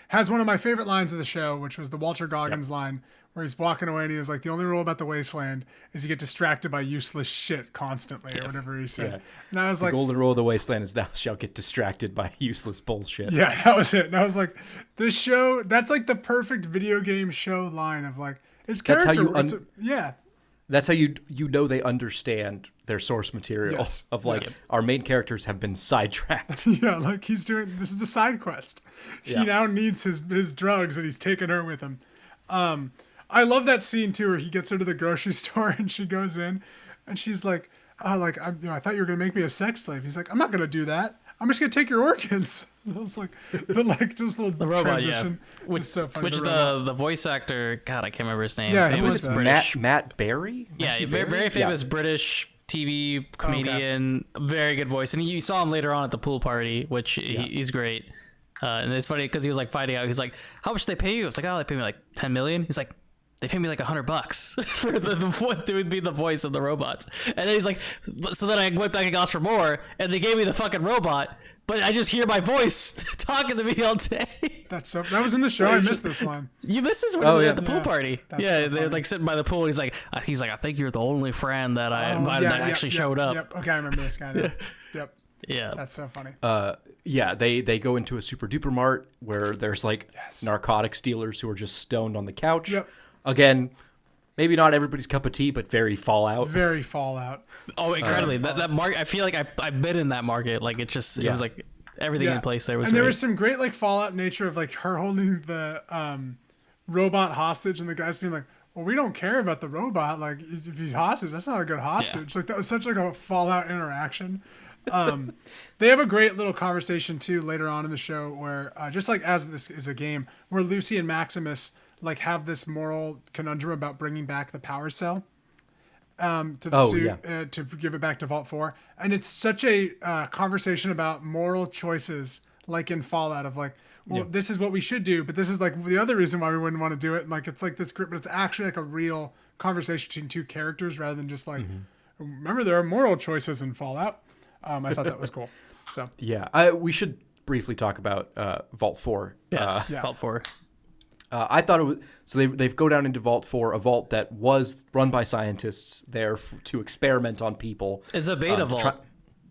has one of my favorite lines of the show, which was the Walter Goggins line where he's walking away and he was like, the only rule about the wasteland is you get distracted by useless shit constantly or whatever he said. Yeah. And I was The like, golden rule of the wasteland is thou shalt get distracted by useless bullshit. yeah, that was it. And I was like, this show, that's like the perfect video game show line of like, it's That's character. how you yeah. That's how you know they understand their source material Yes. of like our main characters have been sidetracked. Yeah, like this is a side quest. He Yeah. now needs his drugs and he's taking her with him. I love that scene too where he gets her to the grocery store and she goes in and she's like, I thought you were gonna make me a sex slave. He's like, I'm not gonna do that. I'm just gonna take your organs. And I was like, but like just a little Robot, transition. Which was so funny. Which the voice actor, God, I can't remember his name. Yeah, who famous was that? British. Matt Berry? Yeah, Matthew very, Berry? very famous British TV comedian, very good voice, and you saw him later on at the pool party, which he's great. And it's funny because he was like finding out. He's like, "How much they pay you?" It's like, "Oh, they pay me like 10 million." He's like, "They pay me like $100 for what to be the voice of the robots." And then he's like, "So then I went back and asked for more, and they gave me the fucking robot." But I just hear my voice talking to me all day. That was in the show. I missed this line. You missed this when they were at the pool Yeah. party. That's Yeah, so they're funny. like sitting by the pool. He's like, I think you're the only friend that I invited that actually showed up. Yep. Okay, I remember this guy now. Yep. Yeah, That's so funny. Yeah, they go into a super duper mart where there's like narcotics dealers who are just stoned on the couch. Yep. Again, maybe not everybody's cup of tea, but very Fallout. Very Fallout. Oh, incredibly! That market. I feel like I've been in that market. Like it was like everything in place there was. And there great. was some great like Fallout nature of like her holding the robot hostage, and the guys being like, "Well, we don't care about the robot. Like if he's hostage, that's not a good hostage." Like that was such like a Fallout interaction. They have a great little conversation too later on in the show where just like as this is a game where Lucy and Maximus like have this moral conundrum about bringing back the power cell to the suit to give it back to Vault 4, and it's such a conversation about moral choices like in Fallout of like, well, this is what we should do, but this is like the other reason why we wouldn't want to do it, and like it's like this group, but it's actually like a real conversation between two characters rather than just like remember there are moral choices in Fallout. I thought that was cool. So Yeah, we should briefly talk about Vault 4. Yes, Vault 4. I thought it was so they've go down into Vault 4, a vault that was run by scientists there to experiment on people. It's a beta vault,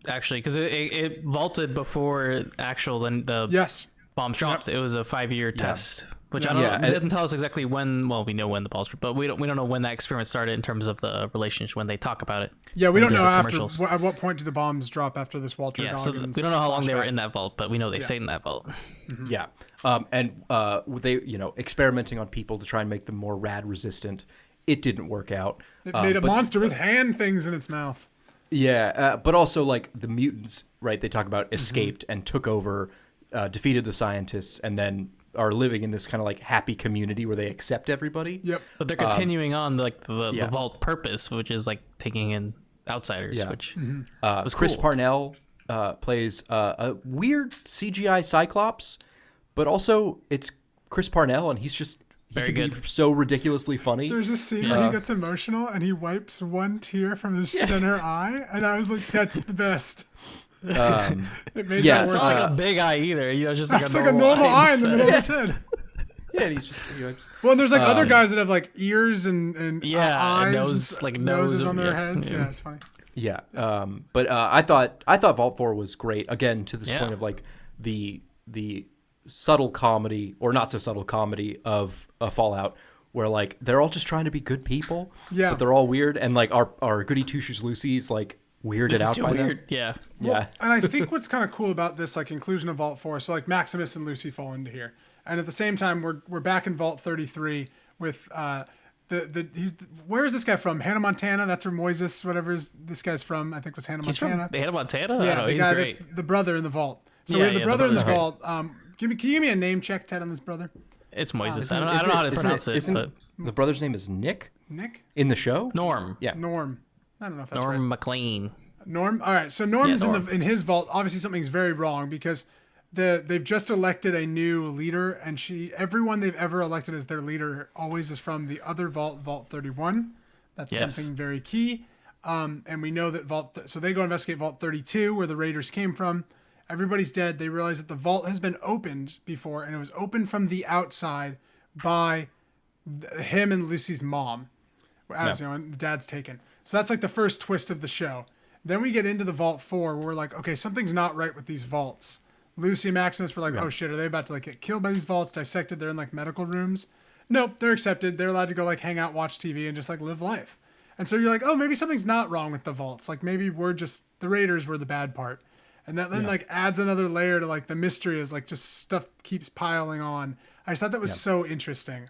actually, because it vaulted before the bombs dropped. It was a 5-year test, which I don't know. It doesn't tell us exactly when. Well, we know when the bombs, but we don't know when that experiment started in terms of the relationship when they talk about it. yeah, we don't know at what point do the bombs drop after this Walter Yeah, Goggins so we don't know how long they were flashback. in that vault, but we know they stayed in that vault. Yeah. And they, experimenting on people to try and make them more rad resistant. It didn't work out. It made a monster with hand things in its mouth. Yeah, but also like the mutants, right? They talk about escaped and took over, defeated the scientists, and then are living in this kind of like happy community where they accept everybody. Yep. But they're continuing on like the vault purpose, which is like taking in outsiders, which was Chris cool. Parnell plays a weird CGI Cyclops, but also it's Chris Parnell, and he's just Very be good. so ridiculously funny. There's a scene where he gets emotional and he wipes one tear from his center eye, and I was like, "That's the best." It made that It's work. not like a big eye either. It's just like It's a like a normal normal eye in the inside. middle of his head. Yeah, and he's just Well, and there's like other guys that have like ears and and eyes, nose, like noses nose, on their yeah. heads. Yeah. Yeah, it's funny. Yeah, but I thought Vault 4 was great. Again, to this Yeah. point of like the subtle comedy or not so subtle comedy of Fallout, where like they're all just trying to be good people. Yeah. but they're all weird, and like our goody two shoes Lucy's like weirded This is out too by them. weird. Yeah. Yeah, And I think what's kind of cool about this like inclusion of Vault 4, so like Maximus and Lucy fall into here, and at the same time we're back in Vault 33 with where is this guy from? Hannah Montana. That's where Moises, whatever this guy's from, I think was Hannah He's from Montana. Hannah Montana? I Yeah, don't know. the He's guy great. that's the brother in the vault. So we Yeah, have the yeah, brother in the brother's vault. Can you give me a name check, Ted, on this brother? It's Moises. I don't know how to pronounce it, but the brother's name is Nick Nick? in the show. Norm. Yeah, Norm. I don't know if that's Norm right. McLean. Norm. All right. So Norm's Norm. in his vault. Obviously, something's very wrong because they've just elected a new leader, and everyone they've ever elected as their leader always is from the other vault, Vault 31. That's Yes. something very key. And we know that so they go investigate Vault 32, where the Raiders came from. Everybody's dead. They realize that the vault has been opened before, and it was opened from the outside by him and Lucy's mom. As you know, and Dad's taken. So that's like the first twist of the show. Then we get into the Vault 4, where we're like, okay, something's not right with these vaults. Lucy and Maximus were like, oh shit, are they about to like get killed by these vaults, dissected? They're in like medical rooms. Nope, they're accepted. They're allowed to go like hang out, watch TV, and just like live life. And so you're like, oh, maybe something's not wrong with the vaults. Like maybe we're just, the Raiders were the bad part. And that then like adds another layer to like the mystery is like just stuff keeps piling on. I just thought that was so interesting.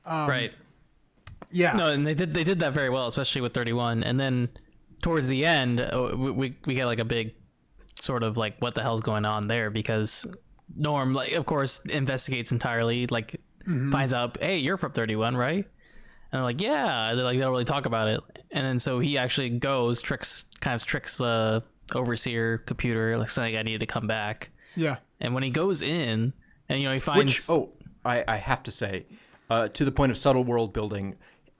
Right. Yeah. No, and they did that very well, especially with 31. And then towards the end, we get like a big sort of like what the hell's going on there, because Norm, like, of course, investigates entirely, like finds out, hey, you're from 31, right? And they're like, yeah. They're like, they don't really talk about it. And then so he actually goes, tricks the overseer computer, like saying I need to come back. Yeah. And when he goes in, and he finds I have to say, to the point of subtle world building,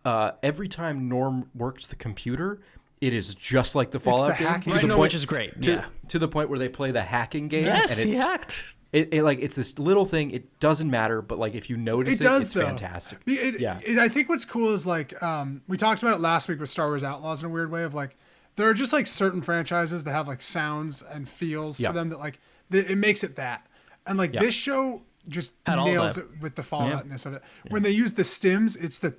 every time Norm works the computer, it is just like the Fallout game. hacking. right, no, which is great. To the point where they play the hacking game. Yes, and he hacked. It like it's this little thing. It doesn't matter, but like if you notice it's fantastic. I think what's cool is like we talked about it last week with Star Wars Outlaws in a weird way of like there are just like certain franchises that have like sounds and feels to them that like it makes it that, and like this show just nails it with the Falloutness of it. When they use the stims, it's the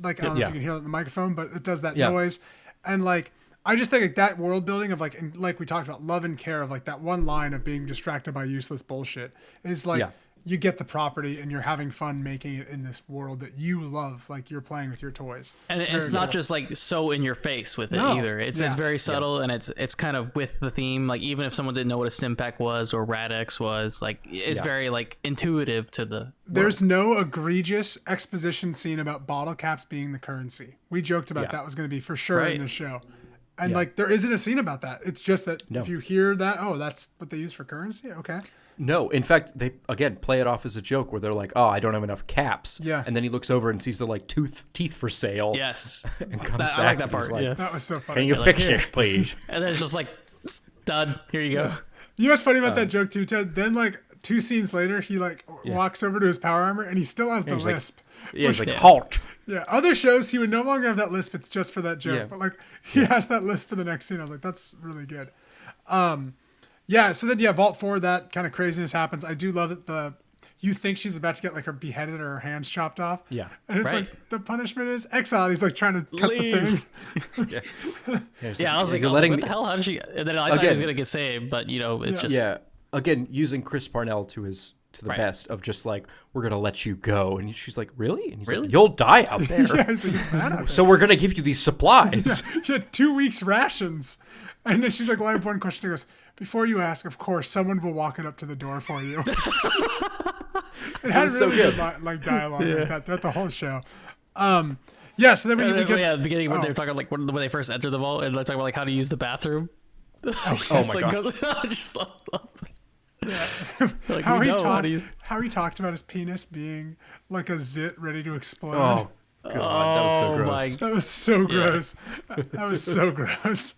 like I don't know if you can hear it in the microphone, but it does that noise, and like. I just think like that world building of like, and like we talked about, love and care of like that one line of being distracted by useless bullshit is like you get the property and you're having fun making it in this world that you love, like you're playing with your toys. And it's not just like so in your face with it either. It's very subtle and it's kind of with the theme. Like even if someone didn't know what a Stimpack was or Rad-X was, like it's very like intuitive to the There's no egregious exposition scene about bottle caps being the currency. We joked about that was going to be for sure in this show. And like there isn't a scene about that. It's just that if you hear that, oh, that's what they use for currency. Okay. No, in fact, they again play it off as a joke where they're like, "Oh, I don't have enough caps." Yeah. And then he looks over and sees the like teeth for sale. Yes. And comes back. I like that and part. he's like, That was so funny. Can you fix it, please? And then it's just like done. Here you go. You know what's funny about that joke too, Ted? Then like 2 scenes later, he like walks over to his power armor and he still has the lisp. He's like, halt. Yeah, other shows he would no longer have that lisp. It's just for that joke. Yeah. But like he has that lisp for the next scene. I was like, that's really good. So then Vault 4, that kind of craziness happens. I do love that you think she's about to get like her beheaded or her hands chopped off. Yeah. And it's like the punishment is exile. He's like trying to cut Leave. the thing. I was like, what the hell? How did she? And then I thought he was gonna get saved, but it's just again using Chris Parnell to the best of just like, we're gonna let you go, and she's like, really? And he's like, you'll die out there. He's like, it's bad out there. So we're gonna give you these supplies. She had 2 weeks rations. And then she's like, well, I have one question. He goes, before you ask, of course, someone will walk it up to the door for you. It had really good like dialogue like that throughout the whole show. So then we get the beginning when they were talking like when they first enter the vault and they're talking about like how to use the bathroom. Oh my god! Just love like how he talked about his penis being like a zit ready to explode. Oh god, that was so gross. That was so gross. That was so gross.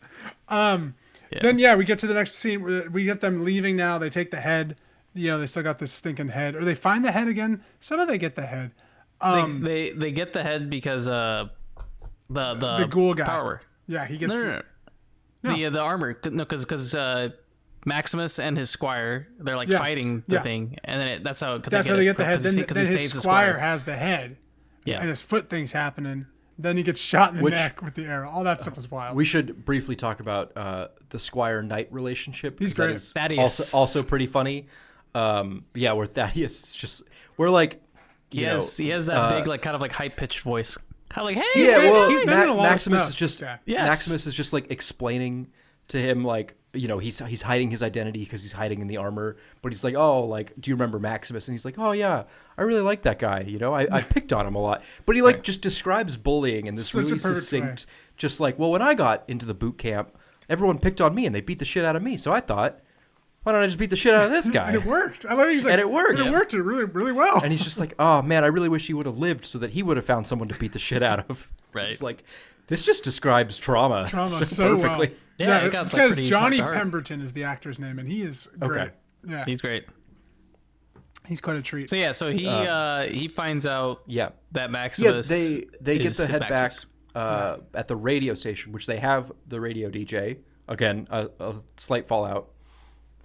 Then we get to the next scene. We get them leaving now. They take the head. They still got this stinking head. Or they find the head again. Somehow they get the head. They get the head because the ghoul guy. Power. Yeah, he gets no. The armor. No, because Maximus and his squire, they're like fighting the thing, and then that's how they get the head. Then his squire has the head. Yeah, and his foot thing's happening. Then he gets shot in the neck with the arrow. All that stuff was wild. We should briefly talk about the Squire-Knight relationship. He's great. Thaddeus. Also pretty funny. Where Thaddeus is just... We're like... He has that big, like kind of like high-pitched voice. Kind of like, hey! He's been in a lot Maximus of is just... Maximus is just like explaining to him like... he's hiding his identity because he's hiding in the armor, but he's like, oh, like, do you remember Maximus? And he's like, oh yeah, I really like that guy. I picked on him a lot, but he just describes bullying in this really succinct, just like, well, when I got into the boot camp, everyone picked on me and they beat the shit out of me. So I thought, why don't I just beat the shit out of this guy? And it worked. I love he's like, And it worked. And it worked really, really well. And he's just like, oh man, I really wish he would have lived so that he would have found someone to beat the shit out of. Right. It's like, this just describes trauma So perfectly. well. Yeah, it it's got, like, because pretty Johnny dark. Pemberton is the actor's name, and he is great. Okay. Yeah, He's great. he's quite a treat. So yeah, so he finds out Yeah. that Yeah, Maximus. they get is to head Maximus. back at the radio station, which they have the radio DJ. Again, a slight Fallout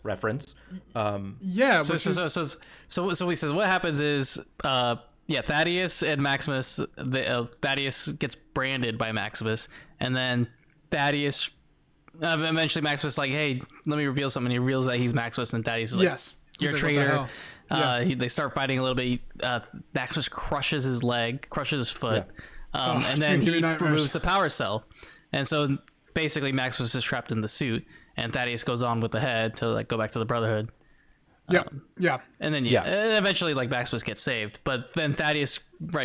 reference. Yeah. So he says what happens is Thaddeus and Maximus. Thaddeus gets branded by Maximus, and then Thaddeus. Eventually, Maximus is like, hey, let me reveal something. He reveals that he's Maximus, and Thaddeus is like, yes. you're a He's like, what the traitor. hell? Yeah. They start fighting a little bit. Maximus crushes his leg, crushes his foot, and it's then gonna give he me nightmares. removes the power cell. And so basically, Maximus is trapped in the suit, and Thaddeus goes on with the head to like go back to the Brotherhood. Yeah. Yeah. And then eventually like Maximus gets saved, but then Thaddeus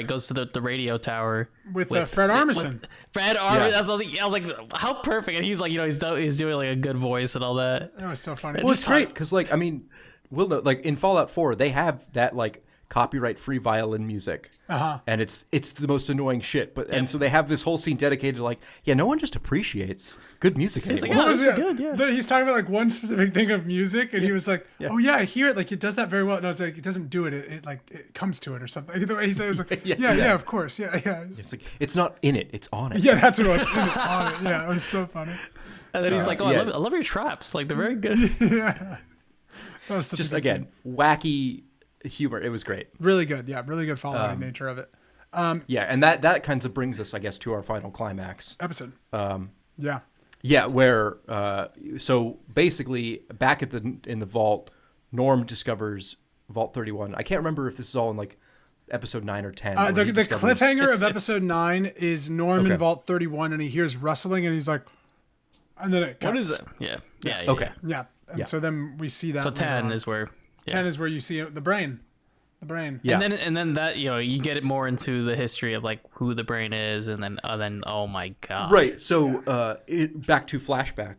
goes to the radio tower With Fred Armisen. Fred Armisen. I was like, how perfect! And he's like, he's doing like a good voice and all that. That was so funny. Well, it's great because, like, I mean, we'll know, like in Fallout 4, they have that like copyright-free violin music, and it's the most annoying shit. But and so they have this whole scene dedicated to like, no one just appreciates good music anymore. like, What was this is it? good, yeah. He's talking about like one specific thing of music, and he was like, "Oh yeah, I hear it. Like it does that very well." And I was like, "It doesn't do it. It comes to it or something." The way he said it was like, "Yeah, of course, yeah." It's like it's not in it; it's on it. Yeah, that's what it was. It was on it. Yeah, it was so funny. And then he's like, I love your traps. Like they're very good. Yeah, that was such Just a good again, scene. wacky humor. It was great. Really good. Yeah, really good Fallout nature of it. Yeah, and that kind of brings us, I guess, to our final climax. Episode. Yeah. Yeah, where so basically back in the vault, Norm discovers Vault 31. I can't remember if this is all in like episode 9 or 10. where The he discovers- cliffhanger of it's- episode 9 is Norm in Okay. Vault 31, and he hears rustling, and he's like, and then it cuts. What is it? Yeah. Okay. Yeah, and Yeah. so then we see that. So later 10 on. is where. 10 is where you see the brain. The brain. Yeah. And then that you get it more into the history of like who the brain is, and then oh my god. Right. So back to flashback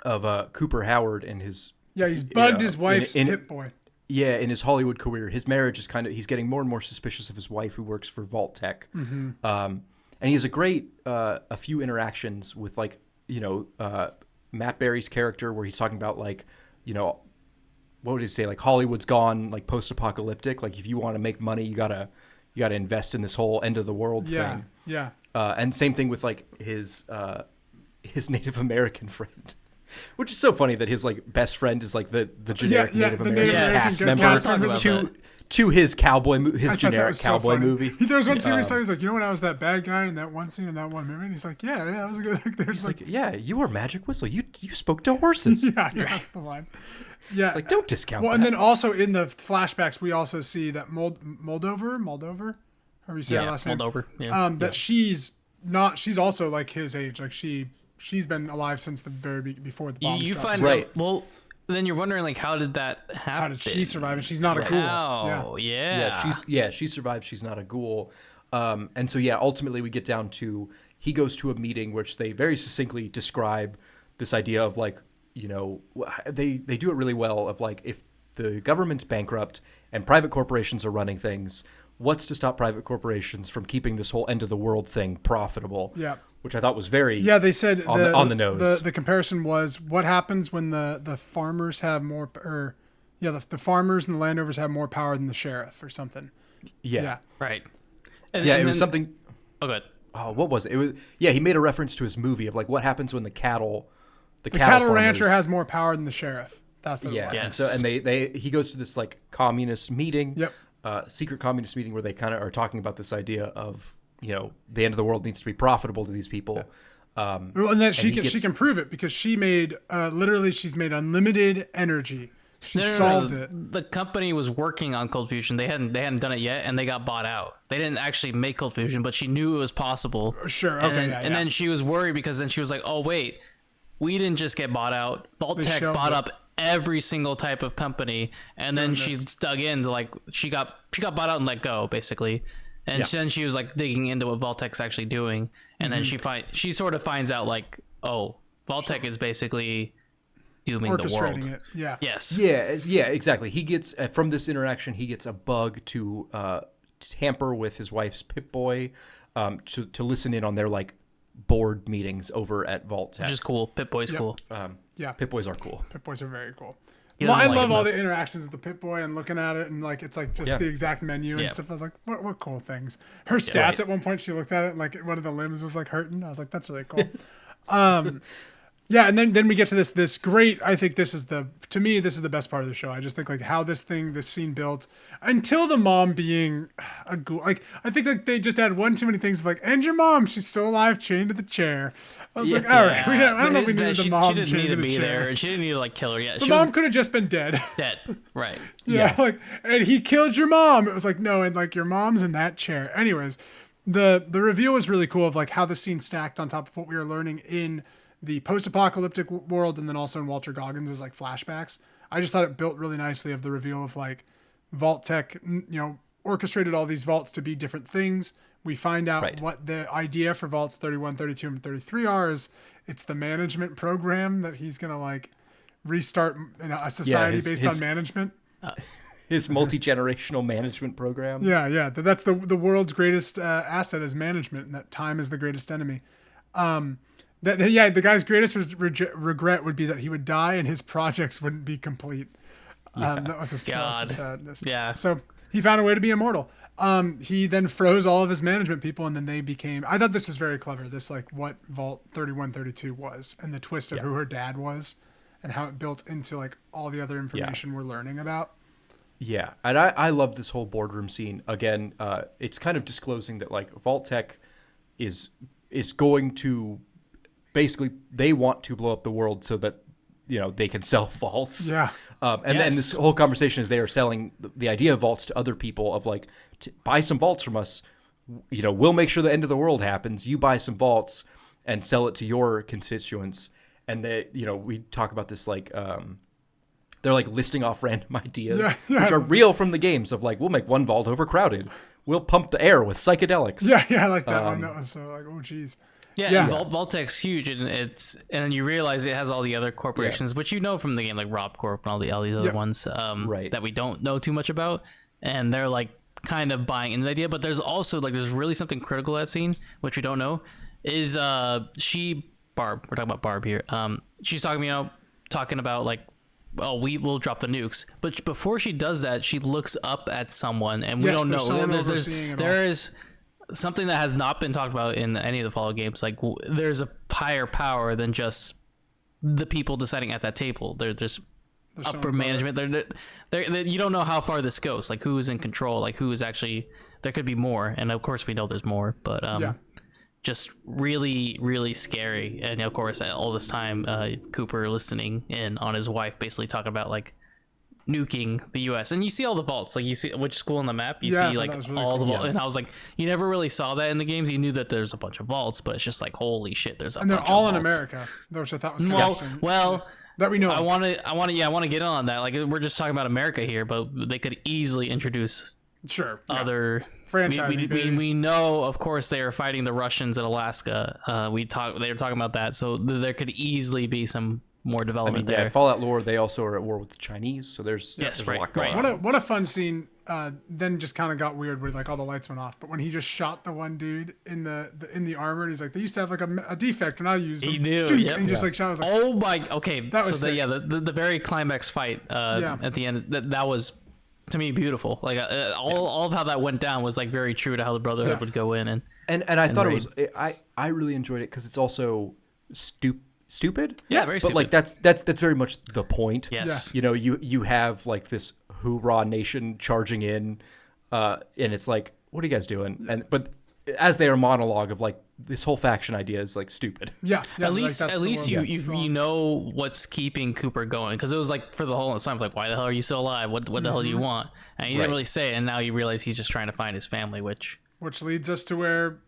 of Cooper Howard and his Yeah, he's bugged his wife's in Pip Boy. in his Hollywood career. His marriage is he's getting more and more suspicious of his wife who works for Vault Tech. And he has a great a few interactions with like Matt Berry's character where he's talking about like what would he say, like Hollywood's gone like post-apocalyptic, like if you want to make money you gotta invest in this whole end of the world thing. Yeah. And same thing with like his Native American friend, which is so funny that his like best friend is like the generic Native the American Native cast American member cast member. to his cowboy his I thought that generic was so cowboy funny. movie. There was one scene where he's like, when I was that bad guy in that one scene in that one movie, and he's like, yeah, that was a good. Like, there's He's like, yeah, you were Magic Whistle. You spoke to horses. yeah, that's the line. Yeah, It's like, don't discount well, that. and then also in the flashbacks, we also see that Moldover, how you say her last name? Moldover. Yeah. That she's also like his age. Like she's been alive since the before the bombs You dropped. find Right. out, well, then you're wondering like how did that happen? How did she survive? And she's not a ghoul. Oh, yeah. she survived. She's not a ghoul. And so ultimately we get down to he goes to a meeting which they very succinctly describe this idea of like they do it really well of like if the government's bankrupt and private corporations are running things, what's to stop private corporations from keeping this whole end of the world thing profitable? Yeah. Which I thought was very They said on the nose. The comparison was what happens when the farmers have more, the farmers and the landowners have more power than the sheriff or something. yeah. Right. It was something. Oh, good. Oh, what was it? It was he made a reference to his movie of like what happens when the cattle Cattle farmers, rancher has more power than the sheriff. That's what it was. And so he goes to this like communist meeting, secret communist meeting where they kind of are talking about this idea of the end of the world needs to be profitable to these people. Well, and then she can prove it because she made she's made unlimited energy. She solved it. The company was working on cold fusion. They hadn't done it yet, and they got bought out. They didn't actually make cold fusion, but she knew it was possible. Sure. And Okay. then, and then she was worried because then she was like, "Oh wait, we didn't just get bought out. Vault Tech bought up every single type of company." And then she dug into like she got bought out and let go basically. And then she was like digging into what Vault Tech's actually doing, and then she sort of finds out like, oh, Vault Tech is basically dooming the world. Orchestrating it. Yeah. Yes. Yeah, exactly. He gets from this interaction, he gets a bug to tamper with his wife's Pip-Boy, to listen in on their like board meetings over at Vault Tech. Which is cool. Pip-Boy's cool. Yeah. Pip-Boys are cool. Pip-Boys are very cool. He Well, doesn't I like love him, all though. the interactions with the Pip-Boy and looking at it and like it's like just the exact menu and stuff. I was like, what cool things. Her stats right. at one point, she looked at it and like one of the limbs was like hurting. I was like, that's really cool. Yeah, and then we get to this great. I think this is the best part of the show. I just think like how this scene built until the mom being a ghoul. Like I think like they just had one too many things of like, and your mom, she's still alive, chained to the chair. I was like, all right, I don't know if we needed the mom She didn't chained need to to the be chair. there. She didn't need to like kill her yet. The She mom was could have just been dead. dead. Right. Yeah, like, and he killed your mom. It was like, no, and like your mom's in that chair. Anyways, the reveal was really cool of like how the scene stacked on top of what we were learning in the post-apocalyptic world, and then also in Walter Goggins' like flashbacks. I just thought it built really nicely of the reveal of like Vault Tech, orchestrated all these vaults to be different things. We find out what the idea for vaults 31, 32, and 33 are. Is it's the management program that he's gonna like restart a society based on management. His multi-generational management program. Yeah. That's the world's greatest asset is management, and that time is the greatest enemy. The guy's greatest regret would be that he would die and his projects wouldn't be complete. That was his sadness. Yeah. So he found a way to be immortal. He then froze all of his management people, and then they became. I thought this was very clever. This like what Vault 31, 32 was, and the twist of who her dad was, and how it built into like all the other information we're learning about. Yeah, and I love this whole boardroom scene. Again, it's kind of disclosing that like Vault Tech is going to basically they want to blow up the world so that they can sell vaults. Yeah. And then this whole conversation is they are selling the idea of vaults to other people of like buy some vaults from us. We'll make sure the end of the world happens. You buy some vaults and sell it to your constituents. And they we talk about this like they're like listing off random ideas, which are real from the games of like, we'll make one vault overcrowded. We'll pump the air with psychedelics. Yeah, I like that one. That was so like, oh, geez. Yeah. Vault Tech's huge, and you realize it has all the other corporations, which from the game, like Rob Corp and all these other ones that we don't know too much about, and they're like kind of buying into the idea. But there's also like there's really something critical to that scene, which we don't know, is Barb. We're talking about Barb here. She's talking about like, oh, we will drop the nukes. But before she does that, she looks up at someone, and we don't know. There is something that has not been talked about in any of the Fallout games. Like, there's a higher power than just the people deciding at that table. There's upper management. You don't know how far this goes. Like, who is in control? Like, who is actually... There could be more, and of course we know there's more. But just really, really scary. And of course, all this time, Cooper listening in on his wife, basically talking about like nuking the U.S. And you see all the vaults, like you see which school on the map. You see like really all the vaults, and I was like, you never really saw that in the games. You knew that there's a bunch of vaults, but it's just like, holy shit, there's a bunch of vaults. And they're all in America, which I thought was well. That we know. I want to get on that. Like, we're just talking about America here, but they could easily introduce other franchise. We know, of course, they are fighting the Russians in Alaska. They were talking about that, so there could easily be some more development there. Fallout lore, they also are at war with the Chinese, so there's a lot going on. What a fun scene. Then just kind of got weird where like all the lights went off, but when he just shot the one dude in the armor, and he's like, they used to have like a defect when I used them. He knew. And he just like shot. I was like, oh my. Okay, that was the very climax fight at the end. That was, to me, beautiful. Like all of how that went down was like very true to how the Brotherhood would go in and I thought raid. I really enjoyed it because it's also stupid. Yeah, very stupid. But like that's very much the point. Yes. You have like this hoorah nation charging in, and it's like, what are you guys doing? But as their monologue of like this whole faction idea is like stupid. Yeah. At least you know what's keeping Cooper going, because it was like for the whole time like, why the hell are you still alive? What the hell do you want? And he didn't really say it, and now you realize he's just trying to find his family, which leads us to where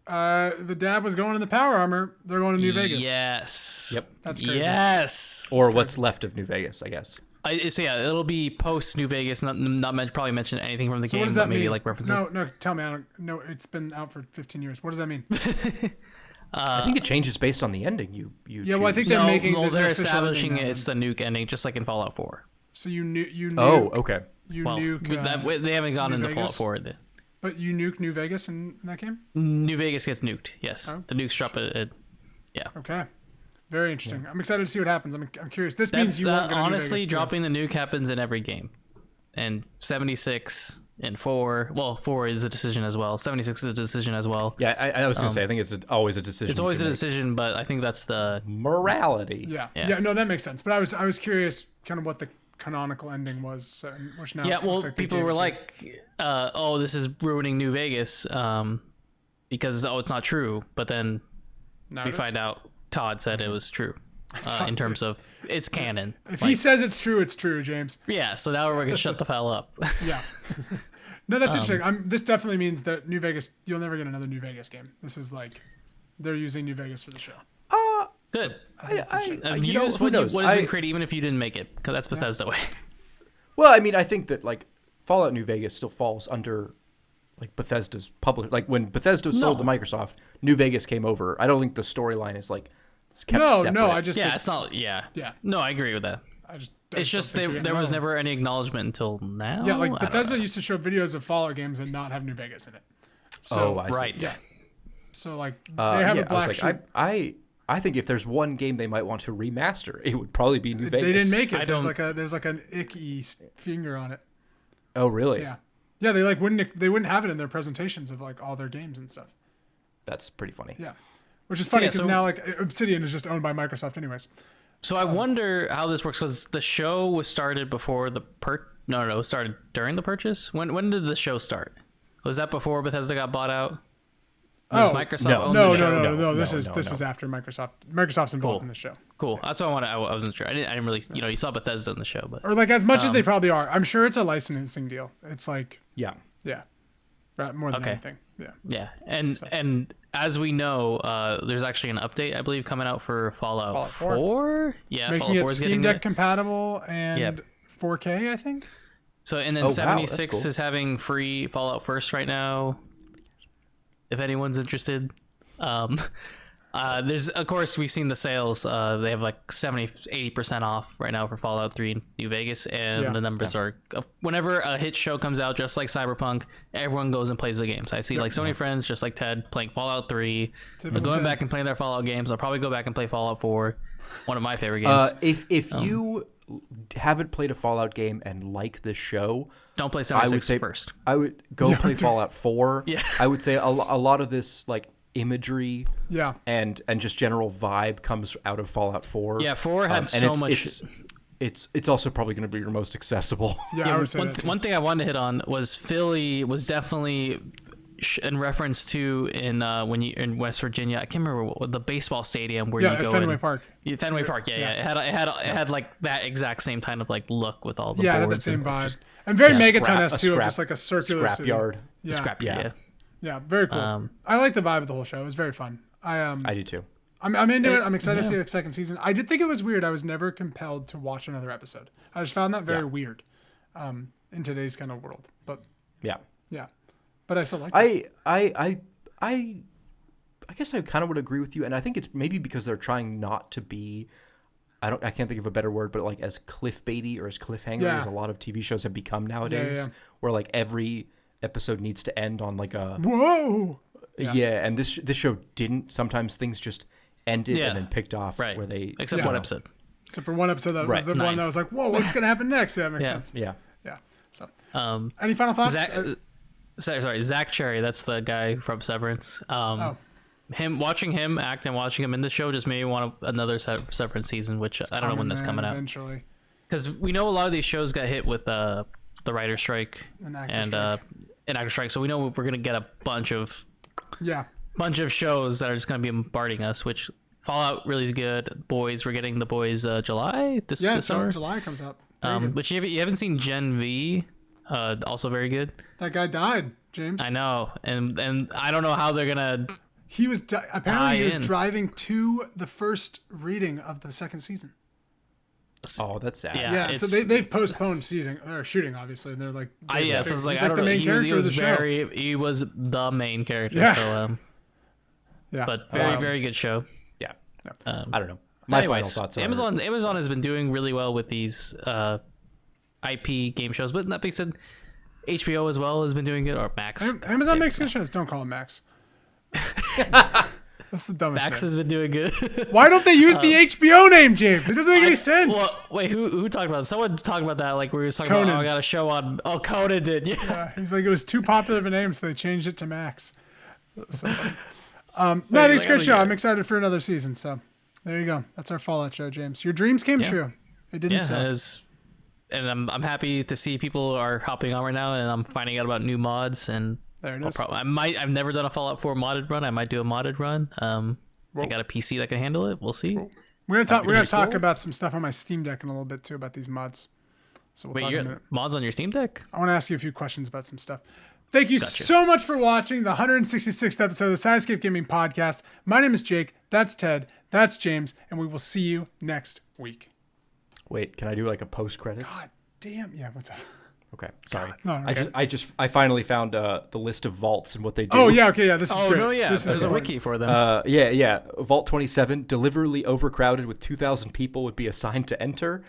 the dad was going in the power armor. They're going to New Vegas. Yes. Yep. That's crazy. Yes. Or what's left of New Vegas, I guess. So yeah, it'll be post New Vegas. Not probably mention anything from the game. What does that maybe mean? Like references. No, tell me. I don't know. It's been out for 15 years. What does that mean? I think it changes based on the ending you Yeah, well, I think choose. they're making. there's an they're official establishing ending now. it's the nuke ending, just like in Fallout 4. So you nuke. Oh, okay. You Well, nuke. they haven't gone New into Vegas? Fallout 4. But you nuke New Vegas in that game. New Vegas gets nuked. Yes, Oh, the nukes drop it. Yeah. Okay. Very interesting. I'm excited to see what happens. I'm curious. This That, means you won't get a New honestly, Vegas too. dropping the nuke happens in every game, and 76 and 4. Well, 4 is a decision as well. 76 is a decision as well. Yeah, I was going to say, I think it's always a decision. It's always to a make. decision, but I think that's the Morality. Yeah. Yeah. Yeah. No, that makes sense. But I was curious, kind of what the canonical ending was, which now yeah. it Well, looks like they people gave were it to- like, "Oh, this is ruining New Vegas," because it's not true. But then No, we it is. find out Todd said it was true, in terms of it's canon. If he says it's true, James. Yeah. So now we're gonna shut the hell up. Yeah. No, that's interesting. This definitely means that New Vegas, you'll never get another New Vegas game. This is like, they're using New Vegas for the show. Good. You know, Use who what knows? has been created, even if you didn't make it, because that's Bethesda way. Well, I mean, I think that like Fallout New Vegas still falls under like Bethesda's public. Like when Bethesda was sold to Microsoft, New Vegas came over. I don't think the storyline is like kept separate. No, I just Yeah, think- it's not. Yeah. Yeah. No, I agree with that. I just It's just don't think there was know. never any acknowledgement until now. Yeah, like I don't Bethesda know. used to show videos of Fallout games and not have New Vegas in it. So, Oh, I see. Right. yeah. So like they have a black sheep. I think if there's one game they might want to remaster, it would probably be New Vegas. They didn't make it. I don't- There's like an icky finger on it. Oh, really? Yeah. Yeah, they like wouldn't have it in their presentations of like all their games and stuff. That's pretty funny. Yeah. Which is funny yeah, because so- now like Obsidian is just owned by Microsoft anyways. So I wonder how this works, because the show was started before the No, it was started during the purchase. When did the show start? Was that before Bethesda got bought out? Was Microsoft owned No, the show? no. This no. was after Microsoft. Microsoft's involved Cool. in the show. Cool. That's what I wanted. I wasn't sure. I didn't really. You saw Bethesda in the show, but Or like as much as they probably are. I'm sure it's a licensing deal. It's like Yeah. right, more than Okay. anything. Yeah. yeah. And as we know, there's actually an update, I believe, coming out for Fallout 4. Yeah, Making Fallout it 4 is Steam getting Deck it. compatible and Yep. 4K, I think. So and then Oh, wow, that's 76 cool. is having free Fallout First right now. If anyone's interested, there's of course we've seen the sales. They have like 70-80% off right now for Fallout 3 in New Vegas, and Yeah. the numbers are whenever a hit show comes out, just like Cyberpunk, everyone goes and plays the games. I see like so many friends, just like Ted, playing Fallout 3. They're going back and playing their Fallout games. I'll probably go back and play Fallout 4, one of my favorite games. If you haven't played a Fallout game and like this show, Don't play I would 76 say first. I would go play Fallout 4. Yeah. I would say a lot of this like imagery Yeah. and just general vibe comes out of Fallout 4. Yeah, 4 had and so much. It's also probably going to be your most accessible. Yeah, I would say that too. one thing I wanted to hit on was Philly was definitely in reference to when you in West Virginia. I can't remember the baseball stadium where Yeah, you at go Fenway in. Park. Yeah, Fenway Park. Yeah. It had like that exact same kind of like look with all the Yeah, it had that boards same and vibe. And very Megaton Scrap- S too, of scrap- just like a circular scrap city. yard. Yeah. scrap. Yeah. Yeah. Yeah, very cool. I like the vibe of the whole show. It was very fun. I do too. I'm into it. I'm excited to see the second season. I did think it was weird. I was never compelled to watch another episode. I just found that very weird in today's kind of world. But Yeah. yeah, but I still like it. I guess I kind of would agree with you, and I think it's maybe because they're trying not to be. I can't think of a better word, but like as cliffbaity or as cliffhanger Yeah. as a lot of TV shows have become nowadays, yeah. where like every episode needs to end on like a Whoa! yeah. And this show didn't. Sometimes things just ended Yeah. and then picked off Right. where they Except Yeah. one episode. Except for one episode that was Right, the 9. one that was like, whoa, what's gonna happen next? Yeah, that makes Yeah. sense. yeah. Yeah. So, Um, any final thoughts? Sorry, Zach Cherry. That's the guy from Severance. Watching him act and watching him in the show just made me want another Severance season, which I don't know when that's coming out. Eventually. Because we know a lot of these shows got hit with the writer's strike An actor and strike. an actor strike, so we know we're gonna get a bunch of shows that are just gonna be bombarding us. Which Fallout really is good. Boys, we're getting the Boys July this summer. July comes up. Very good. Which you haven't seen Gen V, also very good. That guy died, James. I know, and I don't know how they're gonna. He was apparently he was in. driving to the first reading of the second season. Oh, that's sad. Yeah. Yeah, so it's- they've postponed shooting, obviously, and they're like, So it's like he's I like don't the know. main He was character of the show. he was the main character. Yeah. So Yeah. But very good show. Yeah. I don't know. My Anyways, final thoughts on Amazon has been doing really well with these IP game shows, but that being said, HBO as well has been doing good, or Max. Amazon makes good shows. Don't call them Max. That's the dumbest Max name. has been doing good. Why don't they use the HBO name, James? It doesn't make any sense. Well, wait, who talked about it? Someone talked about that, like we were talking Conan. about, I got a show on. Oh, Conan did, yeah. Yeah, he's like, it was too popular of a name, so they changed it to Max. So funny. No, I think it's a great show. I'm excited for another season. So there you go. That's our Fallout show, James. Your dreams came true. It didn't so. And I'm happy to see people are hopping on right now, and I'm finding out about new mods. And There it is. I've never done a Fallout 4 modded run. I might do a modded run. I got a PC that can handle it. We'll see. We're gonna talk about some stuff on my Steam Deck in a little bit too about these mods. So we'll Wait, talk you in a got minute. mods on your Steam Deck? I want to ask you a few questions about some stuff. Thank you so much for watching the 166th episode of the Sidescape Gaming Podcast. My name is Jake. That's Ted. That's James. And we will see you next week. Wait, can I do like a post credits? God damn. Yeah, what's up? Okay, sorry. No, okay. I finally found the list of vaults and what they do. Oh, yeah, okay, yeah, this is great. No, yeah. This is There's a great. wiki for them. Yeah. Vault 27, deliberately overcrowded with 2,000 people would be assigned to enter.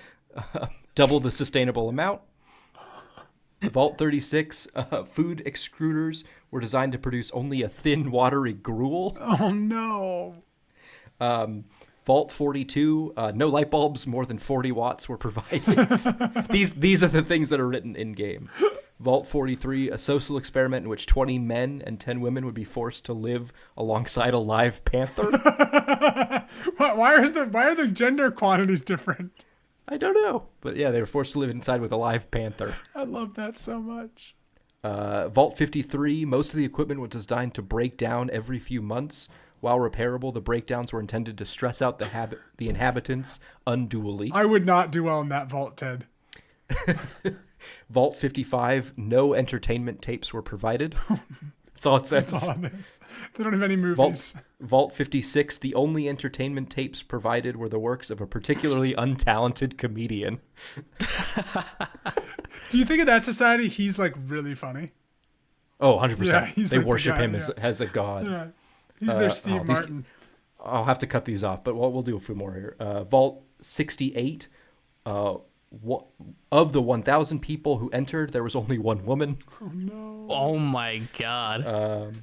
Double the sustainable amount. Vault 36, food extruders were designed to produce only a thin, watery gruel. Oh, no. Vault 42, no light bulbs more than 40 watts were provided. These are the things that are written in game. Vault 43, a social experiment in which 20 men and 10 women would be forced to live alongside a live panther. Why are the gender quantities different? I don't know. But yeah, they were forced to live inside with a live panther. I love that so much. Vault 53, most of the equipment was designed to break down every few months. While repairable, the breakdowns were intended to stress out the inhabitants unduly. I would not do well in that vault, Ted. Vault 55, no entertainment tapes were provided. That's all it says. That's all it is. They don't have any movies. Vault 56, the only entertainment tapes provided were the works of a particularly untalented comedian. Do you think in that society he's like really funny? Oh, 100%. Yeah, he's they like the worship guy, him yeah. as a god. Yeah. He's their Steve Martin. I'll have to cut these off, but we'll do a few more here. Vault 68, of the 1,000 people who entered, there was only one woman. Oh, no. Oh, my God.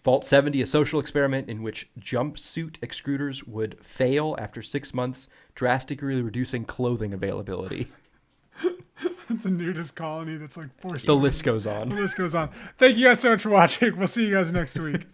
Vault 70, a social experiment in which jumpsuit extruders would fail after 6 months, drastically reducing clothing availability. It's a nudist colony that's like forced. The list goes on. The list goes on. Thank you guys so much for watching. We'll see you guys next week.